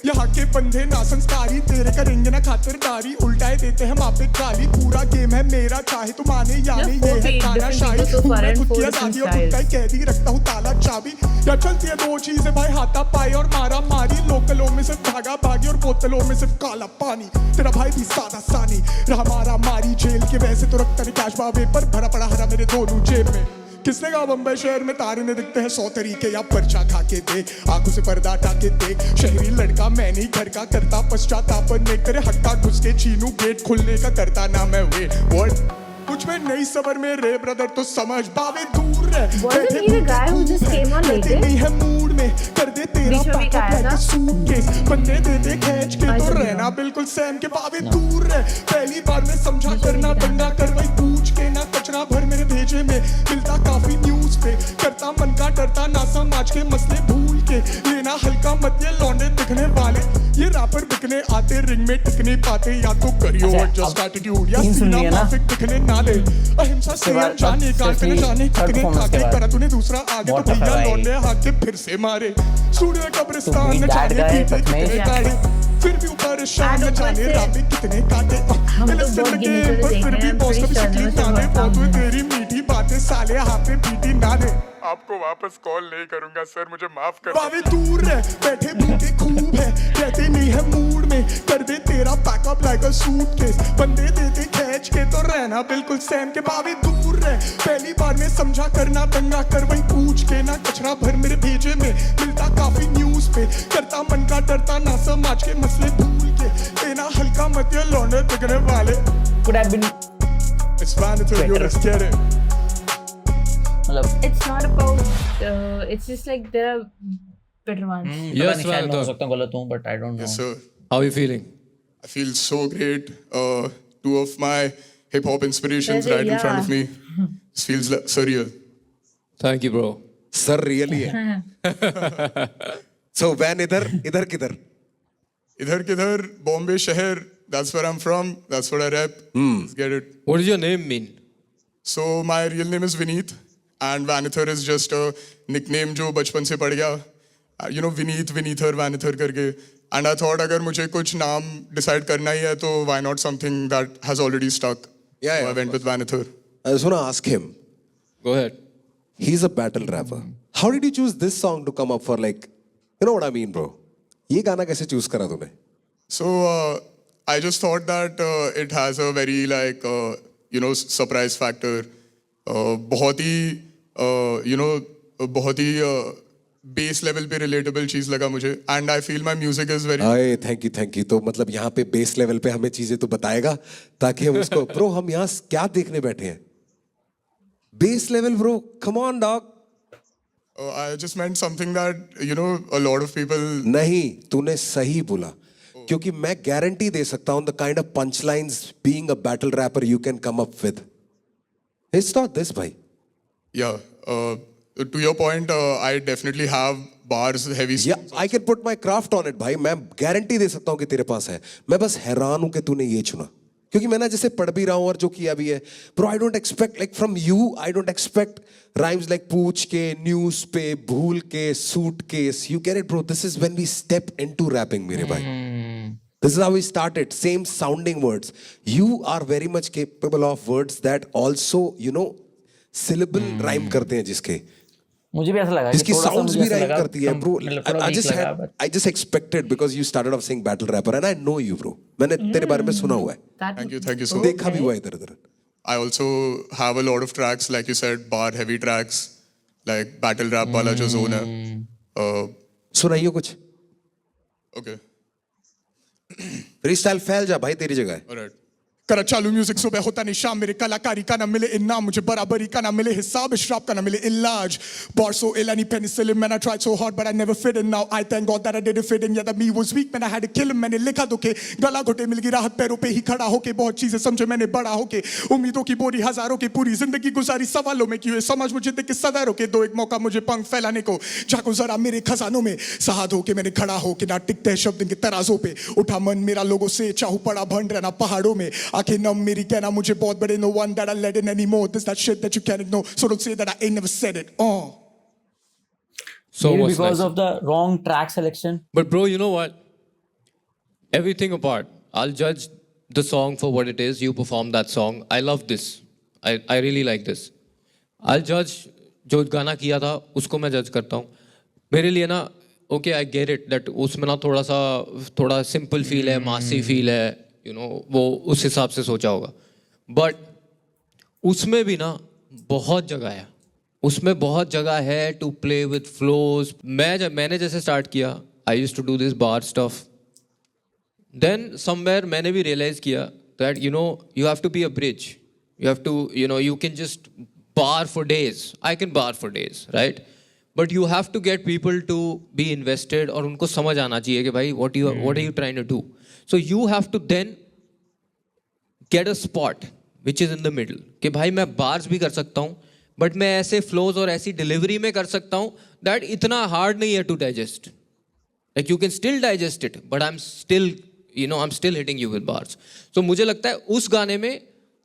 यहाँ के बंदे ना संस्कारी तेरे करेंगे ना खातिरदारी उल्टाए देते हैं मापे गाली पूरा गेम है मेरा चाहे तुम आने या नहीं ये है खाना शाही पूरा खुद की आजादी और खुद का ही कैदी रखता हूँ ताला चाबी या चलती है दो चीजें भाई हाथा पाई और मारा मारी लोकलों में सिर्फ भागा भागी और बोतलों में सिर्फ काला पानी तेरा भाई भी सादा सानी रहा मारा मारी जेल के वैसे तो रखता नहीं कैश बावे पर भरा पड़ा हरा मेरे दोनों जेब में किसने कहा बम्बई शहर में तारे ने दिखते हैं 100 तरीके या पर्चा खा के दे आंखों से पर्दा हटा के देख शहरी लड़का मैं नहीं घर का करता पश्चाताप नहीं तेरे हट्टा घुस के छीनू गेट खुलने का करता ना मैं वेट व्हाट कुछ में नई सबर में रे ब्रदर तो समझ बावे दूर रह Wasn't he the guy who just came on later? नहीं है मूड में कर दे तेरा बीच में भी गाया था? सूटकेस बंदे दे दे खींच के तो रहना बिल्कुल सैम के बावे दूर रह पहली बार में समझा करना दंगा कर वही पूछ के ना कचरा भर मेरे भेजे में मिलता काफी न्यूज पे करता मन का डरता ना समाज के मसले भूल के लेना हल्का मत ये लौंडे दिखने वाले ये रैपर बिकने आते रिंग में टिक नहीं पाते या तो करियो एडजस्ट एटीट्यूड या सीना माफिक दिखने ना दे अहिंसा से अनजाने काट न जाने कितने खाके करा तूने दूसरा आगे तो भैया लौंडे हाथ फिर से मारे स्टूडियो कब्रिस्तान न जाने पीछे कितने गाड़े फिर भी ऊपर शाम न जाने राबे कितने काटे लिसन के पर फिर भी बॉस कभी शक्ली ना दे बहुत हुई तेरी मीठी बातें साले हाथे पीटी ना दे आपको वापस कॉल नहीं करूंगा सर, मुझे माफ कर. बावे दूर रह बैठे भूखे खूब है रहते नहीं है मूड में कर दे तेरा पैकअप लाइक अ सूटकेस बंदे देते खींच के तो रहना बिल्कुल सैम के बावे दूर रह पहली बार में समझा करना दंगा कर वही पूछ के ना कचरा भर मेरे भेजे में मिलता काफी न्यूज पे करता मन का डरता ना समाज के मसले भूल के लेना हल्का मत ये लौंडे दिखने वाले Could have been It's Vanitha, yo, let's get it. It's not about. It's just like there are better ones. Yes, शायद मैं हो Vanitha. सकता हूँ गलत हूँ but I don't know. Yes, sir. How are you feeling? I feel so great. Two of my hip hop inspirations Really, right in front of yeah. me. This feels surreal. Thank you, bro. Sir, really है. So, Van इधर किधर? Idhar kidhar, Bombay शहर. That's where I'm from. That's what I rap. Let's get it. What does your name mean? So my real name is Vineet, and Vanithar is just a nickname जो बचपन से पड़ गया. You know Vineet, Vinithar, Vanithar करके. And I thought अगर मुझे कुछ नाम decide करना ही है तो why not something that has already stuck. Yeah, So yeah, I went with Vanithar. I just want to ask him. Go ahead. He's a battle rapper. How did you choose this song to come up for like, you know what I mean, bro? ये गाना कैसे choose करा तूने? So I just thought that it has a very like you know surprise factor. बहुत ही you know बहुत ही base level पे relatable चीज लगा मुझे and I feel my music is very आए थैंक यू तो मतलब यहाँ पे बेस लेवल पे हमें चीजें तो बताएगा ताकि हम उसको ब्रो हम यहाँ क्या देखने बैठे हैं base level bro come on dog I just meant something that you know a lot of people नहीं तूने सही बोला क्योंकि मैं गारंटी दे सकता हूं the kind of punch lines being a battle rapper you can come up with it's not this भाई या to your point I definitely have bars heavy I can put my craft on it भाई मैं guarantee दे सकता हूं कि तेरे पास है मैं बस हैरान हूं कि तूने ये चुना क्योंकि मैं ना जैसे पढ़ भी रहा हूं और जो किया भी है bro I don't expect like from you I don't expect rhymes like पूछ के न्यूज पे भूल के suitcase you get it bro this is when we step into rapping मेरे भाई this is how we started same sounding words you are very much capable of words that also you know syllable rhyme करते हैं जिसके मुझे भी ऐसा लगा जिसकी थोड़ा सा साउंड्स मुझे भी ऐसा राइम लगा, करती है bro I just expected because you started off saying battle rapper and I know you bro मैंने तेरे बारे में सुना हुआ है thank you so much देखा भी हुआ है इधर उधर I also have a lot of tracks like you said bar heavy tracks like battle rap वाला जो zone है सुनाइए कुछ। Okay. फ्रीस्टाइल फैल जा भाई, तेरी जगह है। Alright. करा चालू म्यूजिक सुबह होता नहीं शाम, मेरे कलाकारी का ना मिले इनाम, मुझे बराबरी का ना मिले हिसाब, शराब का ना मिले इलाज. Bar so ill I need penicillin, man I tried so hard but I never fit in. Now I thank God that I didn't fit in. Yeah that me was weak man I had to kill him. मैंने लिखा दुखे गला घोटे मिल गई राहत पैरों पे ही खड़ा होके, बहुत चीजें समझे मैंने बड़ा होके, उम्मीदों की बोरी हजारों की पूरी जिंदगी गुजारी सवालों में क्यों समझ मुझे देख के सदा रोके, दो एक मौका मुझे पंख फैलाने को, झाको जरा मेरे खजानों में साहद होके मैंने खड़ा होके, ना टिकते हैं शब्द इनके तराजों पे, उठा मन मेरा लोगों से चाहूं पड़ा भंड रहना पहाड़ों में, आंखें नम मेरी कहना मुझे बहुत बड़े, no one that I let in anymore, this that shit that you can't ignore, so don't say that I ain't never said it. So Maybe what's because next? of the wrong track selection. But bro, you know what? Everything apart, I'll judge the song for what it is. You performed that song. I love this. I really like this. I'll judge जो गाना किया था उसको मैं जज करता हूँ. मेरे लिए ना okay I get it that उसमें ना थोड़ा simple feel है, massy feel है, you know वो उस हिसाब से सोचा होगा. But उसमें भी ना बहुत जगह है. उसमें बहुत जगह है to play with flows. मैंने जैसे start किया, I used to do this bar stuff. Then somewhere मैंने भी realize किया that you know you have to be a bridge. You have to, you know, you can just bar for days. I can bar for days, right? But you have to get people to be invested और उनको समझ आना चाहिए कि भाई what are you trying to do? So you have to then get a spot which is in the middle. कि भाई मैं bars भी कर सकता हूँ, but मैं ऐसे flows और ऐसी delivery में कर सकता हूँ that इतना hard नहीं है to digest. Like you can still digest it, but I'm still hitting you with bars. So मुझे लगता है उस गाने में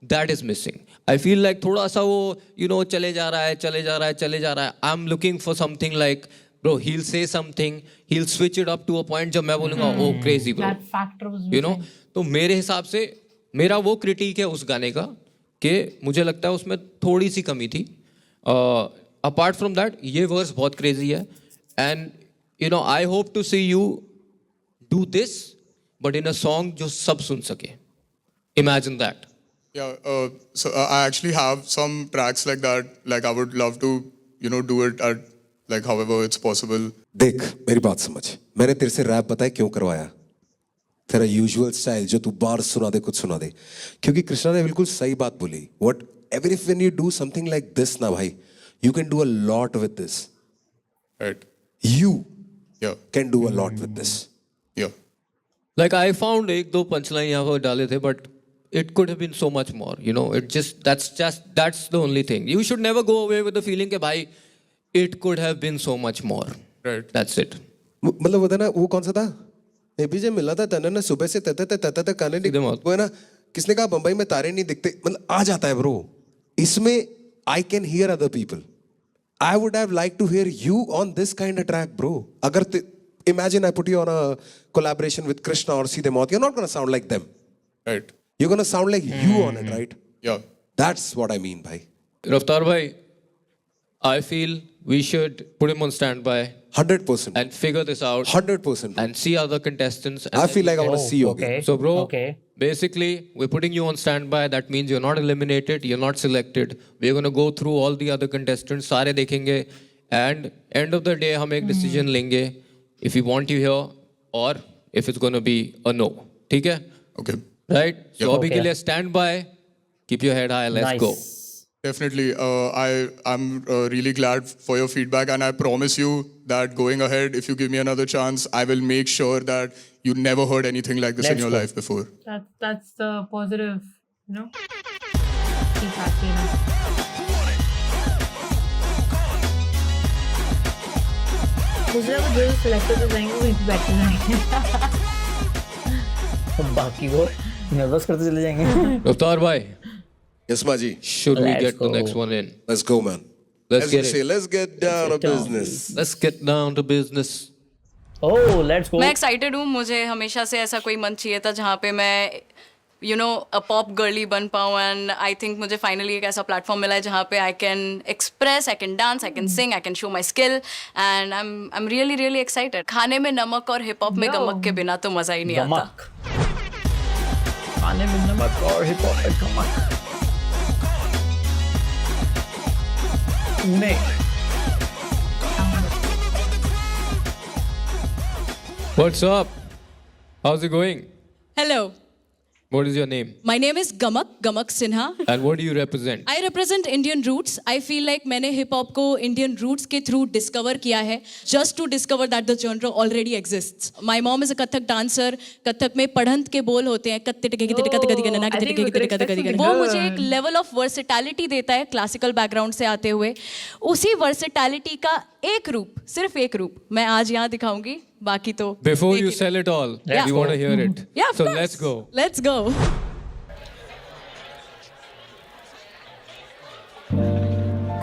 that is missing. I feel like थोड़ा सा वो चले जा रहा है. I'm looking for something like, bro, he'll say something, he'll switch it up to a point जब मैं बोलूँगा oh crazy bro. That factor was You know, तो मेरे हिसाब से मेरा वो क्रिटिक है उस गाने का कि मुझे लगता है उसमें थोड़ी सी कमी थी. Apart from that, ये verse बहुत crazy है. And you know, I hope to see you do this, but in a song जो सब सुन सके. Imagine that. Yeah, so I actually have some tracks like that. Like I would love to, do it at like however it's possible. देख मेरी बात समझ, मैंने तेरे से रैप पता है क्यों करवाया? तेरा यूजुअल स्टाइल जो तू बार सुना दे, कुछ सुना दे, क्योंकि कृष्णा ने बिल्कुल सही बात बोली. What ever if when you do something like this ना भाई, you can do a lot with this. Right. You Yeah. can do a lot with this. Yeah. Like I found एक दो punchline यहाँ पर डाले थे, but it could have been so much more. You know, that's the only thing. You should never go away with the feeling कि भाई it could have been so much more. Right. That's it. मतलब होता है ना, वो कौन सा था? एपीजे मिला था तने ना सुबह से तत गाने सीधे मौत. वो है ना, किसने कहा बंबई में तारे नहीं दिखते, मतलब आ जाता है ब्रो. इसमें I can hear other people. I would have liked to hear you on this kind of track, bro. अगर imagine I put you on a collaboration with Krishna or Seedhe Maut, you're not going to sound like them. Right. You're going to sound like you on it, right? Yeah. That's what I mean, bhai. Raftar bhai, I feel we should put him on standby 100%. and figure this out 100%. and see other contestants. And I then feel like I we want to see you okay. again. So bro, Okay. basically we're putting you on standby. That means you're not eliminated, you're not selected. We're going to go through all the other contestants, सारे देखेंगे, and end of the day हम एक decision लेंगे if we want you here or if it's going to be a no. ठीक है? Okay. Right? So अभी Okay. के लिए stand by, keep your head high, let's Nice. go. Definitely. I'm really glad for your feedback, and I promise you that going ahead, if you give me another chance, I will make sure that you never heard anything like this in Let's your go. life before. That's the positive, keep happy now. मुझे लगा जो selected हो जाएंगे वो इधर बैठे जाएंगे. बाकी को नर्वस करते चले जाएंगे. Raftar bhai, Yes, Maji. should we Let's get the go. next one in? Let's go, man. Let's As you get say, it. let's get down to business. Let's get down to business. Oh, let's go. मैं excited हूँ. मुझे हमेशा से ऐसा कोई मंच चाहिए था जहाँ पे मैं अ पॉप गर्ली बन पाऊँ, एंड आई थिंक मुझे फाइनली एक ऐसा प्लेटफॉर्म मिला है जहाँ पे I can express, I can dance, I can sing, I can show my skill, and I am really really excited. खाने में नमक और हिप हॉप में गमक के बिना तो मज़ा ही नहीं आता. गमक. खाने में नमक और हिप हॉप में गमक. नहीं. What's up? How's it going? Hello. What is your name? My name is Gamak Sinha. And what do you represent? I represent Indian roots. I feel like मैंने hip hop को Indian roots के through discover किया है, just to discover that the genre already exists. My mom is a Kathak dancer. Kathak में पढ़ंत के बोल होते हैं, वो मुझे एक level of versatility देता है classical background से आते हुए. उसी versatility का एक रूप, सिर्फ एक रूप मैं आज यहाँ दिखाऊंगी. बाकी तो Before you sell it all, Yeah. we want to hear it. Yeah, of so course. let's go. Let's go.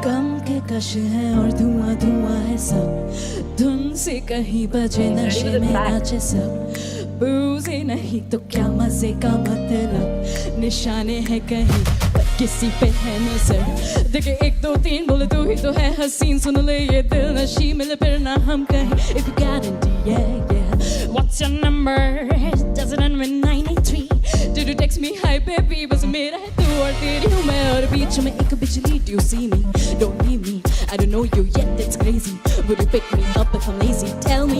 गम के कश है और धुआं धुआं है सब, धुन से कहीं बजे नशे में नाचे सब, बूझे नहीं तो क्या मजे का मतलब, निशाने हैं कहीं पर किसी पे है नजर, देखे 1 2 3 बोले तू ही तो है हसीन, सुन ले ये दिल नशी मिले फिर ना हम कहीं. If you guarantee, yeah. What's your number? Does it end with 93? Did you text me? Hi baby, बस मेरा है तू और तेरी हूँ मैं, और बीच में एक बिजली. Do you see me? Don't leave me. I don't know you yet, that's crazy. Would you pick me up if I'm lazy? Tell me,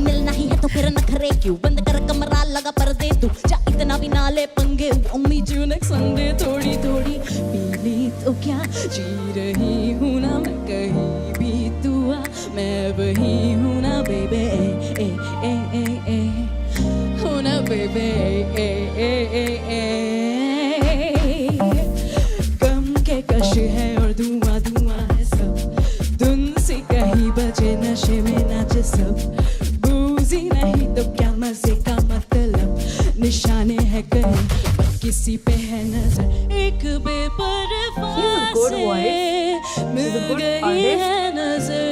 मिलना ही है तो फिर नखरे क्यों? बंद कर कमरा लगा पर्दे तू, जा इतना भी ना ले पंगे. Only you next Sunday, थोड़ी थोड़ी पीली तो क्या, जी रही हूँ ना मैं कहीं भी, तू आ मैं वही हूँ ना baby. हूँ ना baby. गम के कश है और धुआं धुआं है सब, धुन से कहीं बजे नशे में नाचे सब, बूझी नहीं तो क्या मजे का मतलब, निशाने हैं कहीं पर किसी पे है नजर, एक बेपरवाह से मिल गई है नजर,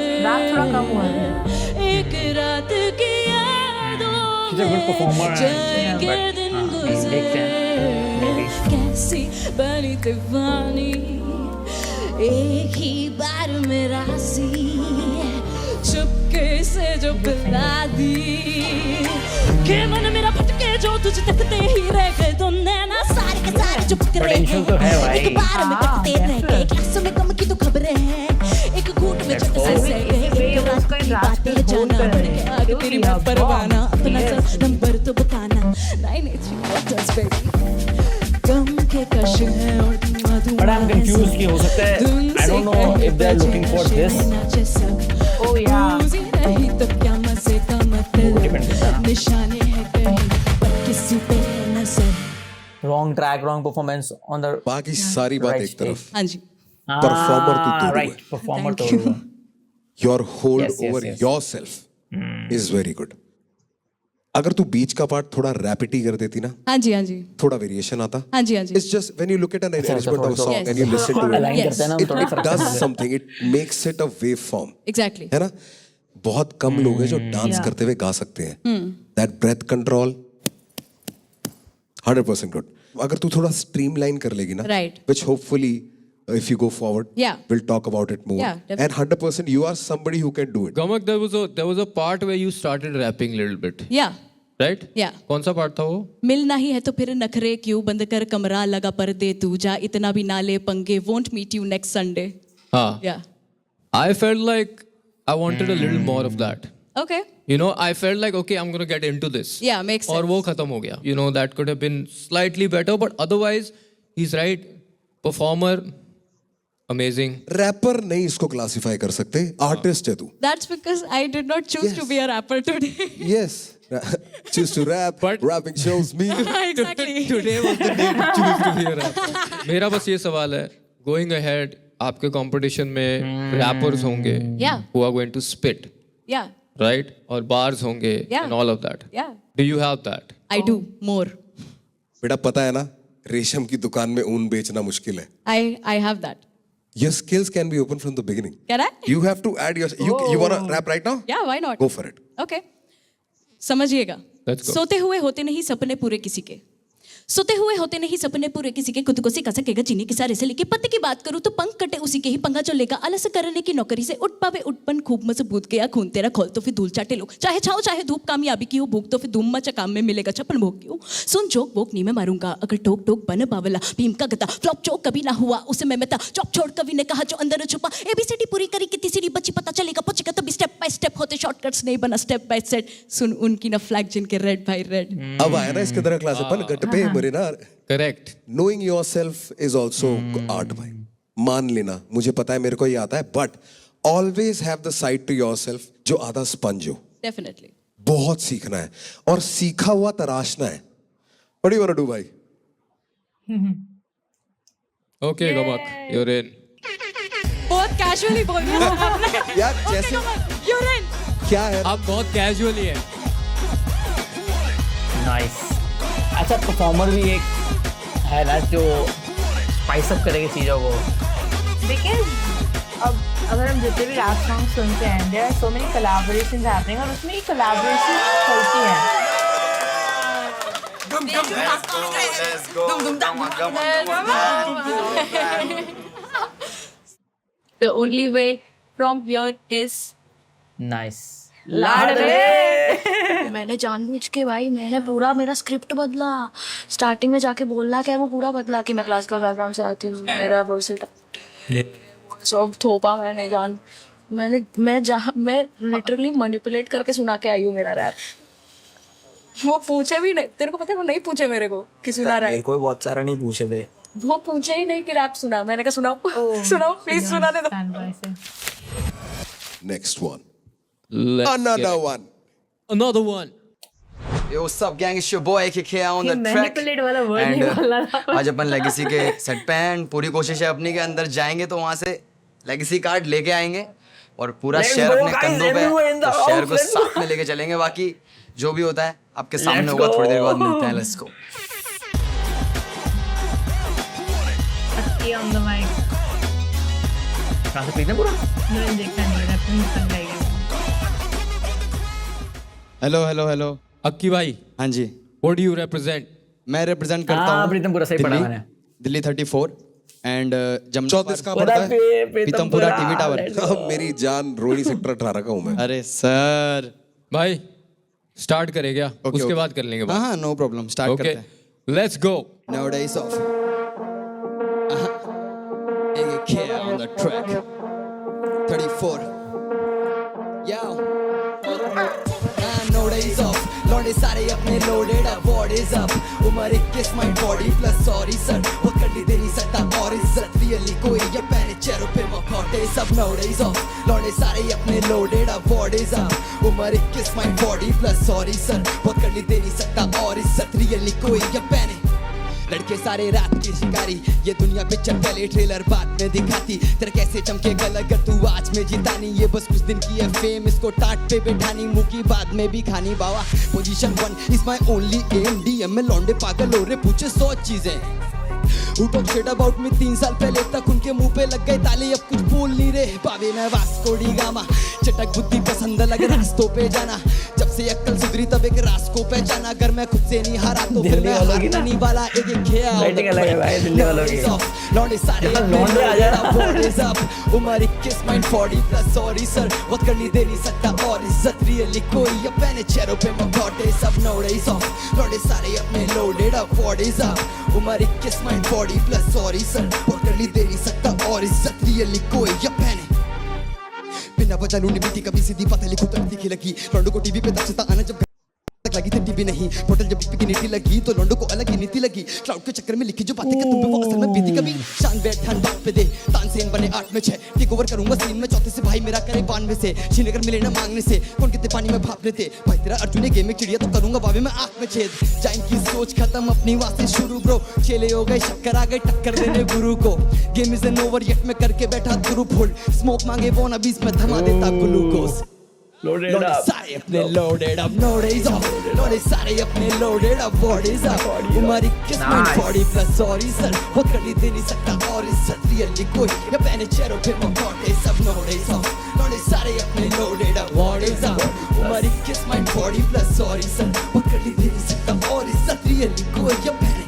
एक रात की यादों में जाएंगे दिन गुजर, कैसी बनी तूफानी एक ही बार मेरा सी, चुपके से जो पिला दी, के मन मेरा भटके जो तुझे तकते ही रह गए, तो नैना सारे के सारे चुप कर रहे हैं, एक बार में तकते रह गए, क्लासों में गम की तो खबरें हैं, एक घूट में चट से सह गए, एक रात की बातें जाना, बढ़ के आगे तेरी मैं परवाना, अपना नंबर तो बताना, 983 what does baby. गम के कश है और धुआं धुआं. But I'm confused कि हो सकता है, I don't know if they are looking for this. Oh yeah. नहीं तो क्या मजे का मतलब, निशाने हैं कहीं पर किसी पे नजर. Wrong track, wrong performance on the बाकी सारी बात right एक तरफ, हाँ जी. परफॉर्मर तू तोड़ू right, है. performer Thank तोड़ू है. Your hold Yes, yes, over yes. yourself is very good. अगर तू बीच का पार्ट थोड़ा रैपिटी कर देती ना, हाँ जी हाँ जी थोड़ा वेरिएशन आता. हाँ जी हाँ जी. It's just when you look at an arrangement of a song Yes. and you listen to Align it, करते हैं ना, हम थोड़ी it फर्क does करते हैं. something. It makes it a waveform. Exactly. है ना? बहुत कम लोग हैं जो डांस करते हुए गा सकते हैं. That breath control, 100% good. अगर तू थोड़ा streamline कर लेगी ना, Right. which hopefully if you go forward, Yeah. we'll talk about it more. Yeah, definitely. And 100% you are somebody who can do it. Gamak, there was a part where you started rapping a little bit, Yeah. right? Yeah. कौन सा part था वो? मिलना ही है तो फिर नखरे क्यों, बंद कर कमरा लगा पर्दे तू, जा इतना भी ना ले पंगे, won't meet you next Sunday. हाँ. Yeah. I felt like I wanted a little more of that. Okay. You know, I felt like, okay, I'm going to get into this. Yeah, makes sense. और वो खत्म हो गया. You know, that could have been slightly better, but otherwise, he's right. Performer, amazing. Rapper नहीं इसको classify कर सकते, artist है तू. That's because I did not choose to be a rapper today. Yes. Choose to rap, But- rapping shows me. Exactly. Today was the day to choose to be a rapper. मेरा बस ये सवाल है, going ahead, आपके competition में rappers होंगे, Yeah. who are going to spit, Yeah. right? और bars होंगे, Yeah. and all of that. Yeah. Do you have that? I do more. बेटा पता है ना, रेशम की दुकान में ऊन बेचना मुश्किल है. I have that. Your skills can be open from the beginning. Can I? You have to add your. You wanna rap right now? Yeah, why not? Go for it. Okay. समझिएगा. Let's go. सोते हुए होते नहीं सपने पूरे किसी के, सोते हुए होते नहीं सपने पूरे, किसी के खुद को सिखा सकेगा जीने की सारे से लेके पत्ते की बात करूं तो पंख कटे उसी के ही, पंगा जो लेगा आलस करने की नौकरी से, उठ पावे उठपन खूब मजबूत गया, खून तेरा खोल तो फिर धूल चाटे लो, चाहे छाओ चाहे धूप, कामयाबी की हो भूख तो फिर धूम मचा काम में मिलेगा छप्पन भोग की हो। सुन जोक वोक नहीं मैं मारूंगा, अगर टोक टोक बन पावला भीम का गता, फ्लॉप चौक कभी ना हुआ उसे मैं मेता, चौक छोड़ कवि ने कहा जो अंदर छुपा, एबीसीडी पूरी करी कितनी सीढ़ी बची पता चलेगा पहुंचेगा तभी, स्टेप बाय स्टेप होते शॉर्टकट्स नहीं बना स्टेप बाय सेट, सुन उनकी ना फ्लैग जिनके रेड भाई रेड। अब आया ना इसके तरह क्लास अपन गट पे मरे ना। Correct. Knowing yourself is also art भाई। मान लेना मुझे पता है मेरे को ये आता है, but always have the side to yourself जो आधा स्पंज हो। डेफिनेटली बहुत सीखना है और सीखा हुआ तराशना है। What do you want to do भाई? Okay, Gobak, you're in. बहुत कैजुअली बोल दिया आपने। यार जैसे You're in. क्या है आप बहुत कैजुअली है। नाइस। अच्छा परफॉर्मर भी एक है ना जो स्पाइस अप करेगी चीज़ों को। देखिए अब अगर हम जितने भी रैप सॉन्ग सुनते हैं, there are so many collaborations happening और उसमें ये कोलैबोरेशन चलती है। The only way from here is nice. मैंने जानबूझ के भाई मैंने पूरा मेरा स्क्रिप्ट बदला, स्टार्टिंग में जाके बोलना क्या वो पूरा बदला कि मैं क्लासिकल बैकग्राउंड से आती हूँ, मेरा वर्सेटाइल सब थोपा मैंने मैं लिटरली मैनिपुलेट करके सुना के आई हूँ मेरा रैप। वो पूछे भी नहीं, तेरे को पता है वो नहीं पूछे मेरे को कि सुना रहा है, कोई बहुत सारा नहीं पूछे थे, वो पूछे ही नहीं कि रैप सुना, मैंने कहा सुनाओ सुनाओ प्लीज सुना दे दो। Next one. Let's Another get it. one. Another one. Yo, what's up gang? It's your boy AKK on the track. Manipulate वाला वर्ड नहीं बोला था। आज अपन लेगेसी के सेट पे हैं, पूरी कोशिश है अपनी के अंदर जाएंगे तो वहाँ से लेगेसी कार्ड लेके आएंगे और पूरा शहर अपने कंधों पे, तो शहर को साथ में लेके चलेंगे। बाकी जो भी होता है आपके सामने होगा, थोड़ी देर बाद मिलते हैं। Let's go. On the mic. कहाँ से प्रीतम पूरा? मैंने देखा नहीं, रैप में निकल जाएगा। हेलो हेलो हेलो अक्की भाई, हाँ जी, what do you represent? मैं रिप्रेजेंट करता हाँ हूँ प्रीतम पूरा सही पढ़ा मैंने। दिल्ली 34 एंड चौतीस का पड़ता है पीतमपुरा टीवी टावर। अब मेरी जान रोहिणी सेक्टर 18 का हूँ मैं। अरे सर भाई स्टार्ट करें क्या? उसके okay. बाद कर लेंगे हाँ हाँ नो प्रॉब्लम, स्टार्ट करते हैं। Let's go. Nowadays off. AKK on the track. 34. Yo. Nowadays off. लौंडे सारे अपने loaded up. What is up? उम्र 21 my body plus sorry sir. वो कर ली देनी सकता और इज्जत really कोई ये पहने चेहरों पे मखौटे सब। Nowadays off. लौंडे सारे अपने loaded up. What is up? उम्र 21 my body plus sorry sir. वो कर ली देनी सकता और इज्जत really कोई ये पहने। लड़के सारे रात की शिकारी, ये दुनिया पिक्चर पहले ट्रेलर बाद में दिखाती, तेरा कैसे चमकेगा अगर तू आज में जितानी। ये बस कुछ दिन की है फेम, इसको टाट पे बैठानी, मुंह की बाद में भी खानी। बावा position 1 is my only aim, DM में लौंडे पागल हो रहे पूछे 100 चीजें। Who talk shit about me 3 साल पहले तक उनके मुंह पे लग गए ताले, अब कुछ बोल नहीं रहे। पावे मैं वास्को डी गामा, चटक बुद्धि पसंद लगे रास्तों पे जाना, जब से अक्ल सुधरी तब एक रास को पहचाना। अगर मैं खुद से नहीं हारा तो फिर मैं हारने वाला एक खेया। लौंडे सारे लौंडे आ जाना। What is up? उम्र 21 माइंड 40 प्लस सॉरी सर, बहुत कर नहीं दे नहीं सकता और इज्जत रियली कोई ये पहने चेहरों पे मखौटे सब। Nowadays off. लौंडे सारे अपने loaded up. What is up? उम्र 21 माइंड 40 प्लस सॉरी सर, बहुत कर नहीं दे नहीं सकता और इज्जत रियली कोई ये पहने। बिना वजह लूनी बीती कभी सीधी पता लिखूं तो दिखी लगी। लौंडों को टीवी पे दक्षता आना जब तक लगी थी टीवी नहीं, पोर्टल जब की नीति लगी तो लौंडों को अलग ही नीति लगी। क्लाउड के चक्कर में लिखी जो बातें कर तुम पे वो असल में बीती कभी। शान बैठान बात पे दे, तानसेन बने 8 में 6, टेक ओवर करूंगा सीन में 34 से भाई मेरा करे 92 से। श्रीनगर मिले ना मांगने से, कौन कितने पानी में भाप लेते भाई, तेरा अर्जुन गेम में चिड़िया तो करूंगा बाबे में आंख में छेद। जाइन की सोच खत्म अपनी वास्ते शुरू ब्रो, चेले हो गए शक्कर आ गए टक्कर देने गुरु को। Game is an over yet में करके बैठा ग्रुप होल्ड, स्मोक मांगे वो ना बीच में थमा देता ग्लूकोज। Loaded up. सारे अपने loaded up. Nowadays off. लौंडे सारे अपने loaded up. What is up? उम्र 21 माइंड 40 प्लस सॉरी सर, बहुत कर दे नहीं सकता और इज्जत रियली कोई ये पहने चेहरों पे मखौटे सब। Nowadays off. लौंडे सारे अपने loaded up. What is up? उम्र 21 माइंड 40 प्लस सॉरी सर, बहुत कर दे नहीं सकता और इज्जत रियली कोई ये पहने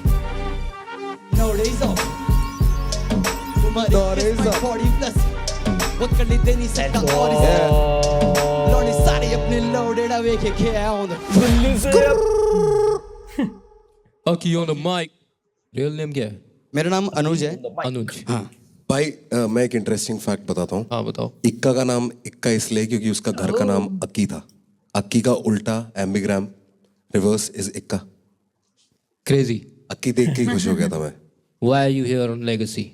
It's my 40 plus. वो करनी देनी सकता और इसे लौड़े सारे अपने लौड़ेड़ा वेखे के आउंड Aki on the mic. Real name क्या है? मेरा नाम अनुज है। अनुज। हाँ भाई मैं एक इंटरेस्टिंग फैक्ट बताता हूँ। हाँ बताओ। इक्का का नाम इक्का इसलिए क्योंकि उसका घर का नाम अक्की था। अक्की का उल्टा एम्बिग्राम रिवर्स इज इक्का। Crazy. अक्की देख के ही खुश हो गया था मैं। Why are you here on Legacy?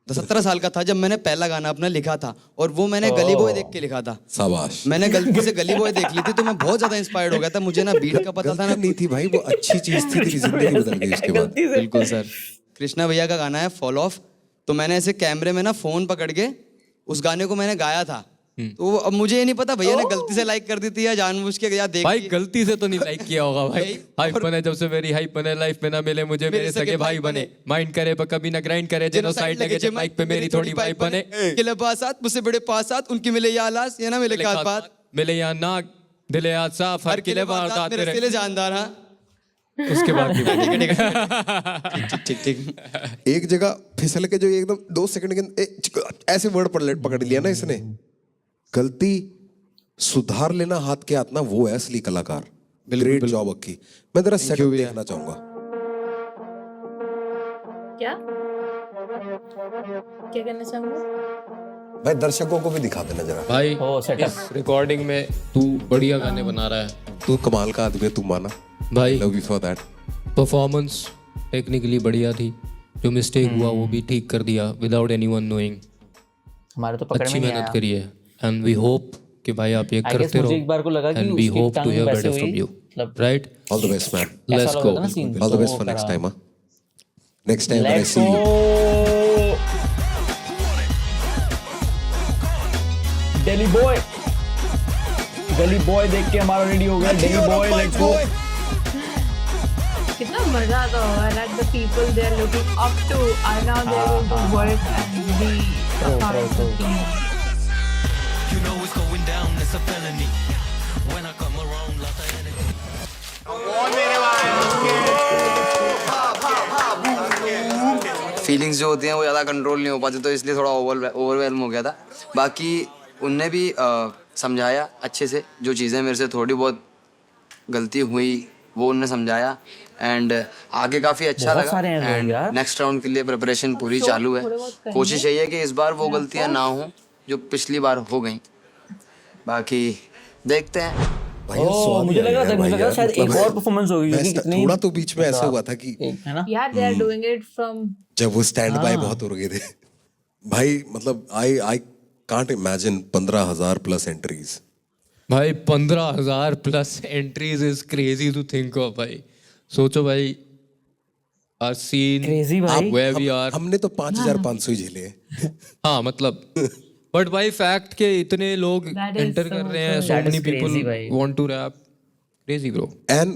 तो 17 साल का था जब मैंने पहला गाना अपना लिखा था और वो मैंने गली बॉय देख के लिखा था। शाबाश। मैंने गलती से गली बॉय देख ली थी तो मैं बहुत ज्यादा इंस्पायर्ड हो गया था। मुझे ना बीट का पता था ना नहीं थी भाई, वो अच्छी चीज थी, तेरी जिंदगी बदल गई उसके बाद। बिल्कुल सर। कृष्णा भैया का गाना है फॉल ऑफ, तो मैंने ऐसे कैमरे में ना फोन पकड़ के उस गाने को मैंने गाया था। तो अब मुझे ये नहीं पता भैया ने गलती से लाइक कर दी थी या जानबूझ के या देख भाई गलती से तो नहीं लाइक किया होगा भाई। हाइप बने जब से मेरी हाइप बने, लाइफ में ना मिले मुझे मेरे सगे भाई बने, माइंड करे पर कभी ना ग्राइंड करे, जेनोसाइड लगे जब माइक पे मेरी थोड़ी वाइब बने, किले पासात मुझसे बड़े पासात उनकी मिले या लाश या ना मिले खात पात, मिले या नाक दिले आज साफ हर किले वारदात मेरे तेरे सिले जानदार। हाँ उसके बाद ठीक ठीक। एक जगह फिसल के जो एकदम 2 सेकंड के अंदर ऐसे वर्ड पकड़ लिया ना इसने, गलती सुधार लेना हाथ के हाथ ना, वो है असली कलाकार। ग्रेट जॉब अक्की। मैं तेरा सेटअप देखना चाहूंगा। क्या क्या करना चाहूंगा? भाई दर्शकों को भी दिखा देना जरा। भाई इस रिकॉर्डिंग में तू बढ़िया गाने बना रहा है, तू कमाल का आदमी है, तू माना भाई। Love you for that. Performance technically बढ़िया थी, जो मिस्टेक हुआ वो भी ठीक कर दिया विदाउट एनीवन नोइंग। हमारे तो पकड़ अच्छी में नहीं मेहनत आया। करी है एंड वी होप कि भाई आप ये I करते guess रहो मुझे एक बार को लगा कि एंड वी उसकी होप टू tongue हियर वैसे बेटर फ्रॉम हुई, यू, मतलब right? All the best man. Let's ऐसा गो। लगा था ना scene, ऑल द तो बेस्ट वो फॉर नेक्स्ट करा। Time. Next time I Let's see you. go! Delhi boy, गली बॉय देख के हमारा रेडी हो गया। Delhi boy let's go. कितना मजा आता होगा that the people they are looking up to are now they're going to work and be a part of the team. You know it's going down, it's a felony. When I come around, lot of energy. Feelings जो होती हैं वो ज़्यादा control नहीं हो पाती, तो इसलिए थोड़ा ओवरवेलम हो गया था। बाकी उनने भी समझाया अच्छे से, जो चीज़ें मेरे से थोड़ी बहुत गलती हुई वो उनने समझाया एंड आगे काफ़ी अच्छा बहुत सारे हैं लगा। लोग एंड यार। नेक्स्ट राउंड के लिए प्रिपरेशन पूरी चालू है। कोशिश यही है कि इस बार वो गलतियाँ ना हों जो पिछली बार हो गई। बाकी देखते हैं। मुझे लग रहा था शायद एक और परफॉर्मेंस होगी क्योंकि कितनी थोड़ा तो बीच में ऐसा हुआ था कि है ना। Yeah, they are doing it from जब वो स्टैंड बाय बहुत हो गए थे भाई, मतलब I can't imagine 15,000 plus entries. भाई 15,000 plus entries is crazy to think of भाई। सोचो भाई आर सीन Crazy भाई। Where we are. हमने तो 5,500 ही झेले। हाँ मतलब बट भाई फैक्ट के इतने लोग That is एंटर so कर रहे हैं, good. So That many is crazy people भाई। Want to rap. Crazy bro. And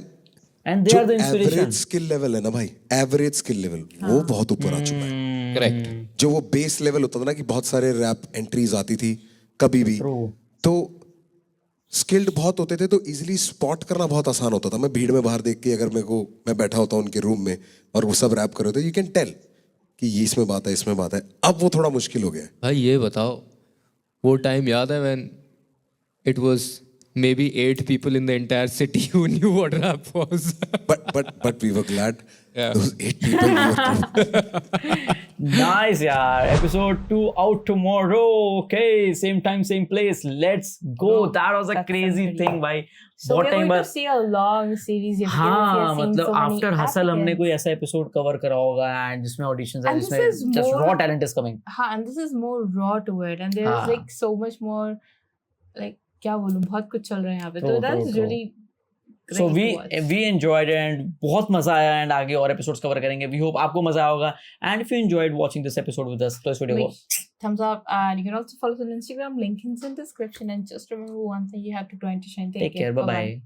they जो are the inspiration. Average skill level है ना भाई, एवरेज स्किल लेवल वो बहुत ऊपर आ चुका है। करेक्ट। जो वो बेस लेवल होता था ना कि बहुत सारे रैप एंट्रीज आती थी कभी भी, तो स्किल्ड बहुत होते थे, तो इजीली स्पॉट करना बहुत आसान होता था। मैं भीड़ में बाहर देख के अगर मैं बैठा होता हूँ उनके रूम में और वो सब रैप कर रहे थे, यू कैन टेल कि ये इसमें बात है, इसमें बात है। अब वो थोड़ा मुश्किल हो गया है। भाई ये बताओ वो टाइम याद है when it was maybe 8 people in the entire city who knew what rap was. but we were glad Yeah. those 8 people were Nice यार, episode 2 out tomorrow. Okay, same time, same place. Let's go. That was a crazy thing भाई। So बहुत we're time going बाद to see a long series. हाँ मतलब after hustle हमने कोई ऐसा episode cover करा होगा एंड जिसमें ऑडिशंस है, And this is जिसमें just more- raw talent is coming. हाँ, and this is more raw to it, and there is हाँ। like so much more, like क्या बोलूं, बहुत कुछ चल रहा है यहाँ पे, तो True, that true, is true. really so great to watch. We enjoyed and बहुत मजा आया एंड आगे और एपिसोड्स कवर करेंगे। वी होप आपको मजा आया होगा and if you enjoyed watching this episode with us तो इस वीडियो को Thumbs up, and you can also follow us on Instagram. Link is in the description. And just remember one thing: you have to grind to shine. Take care, bye bye.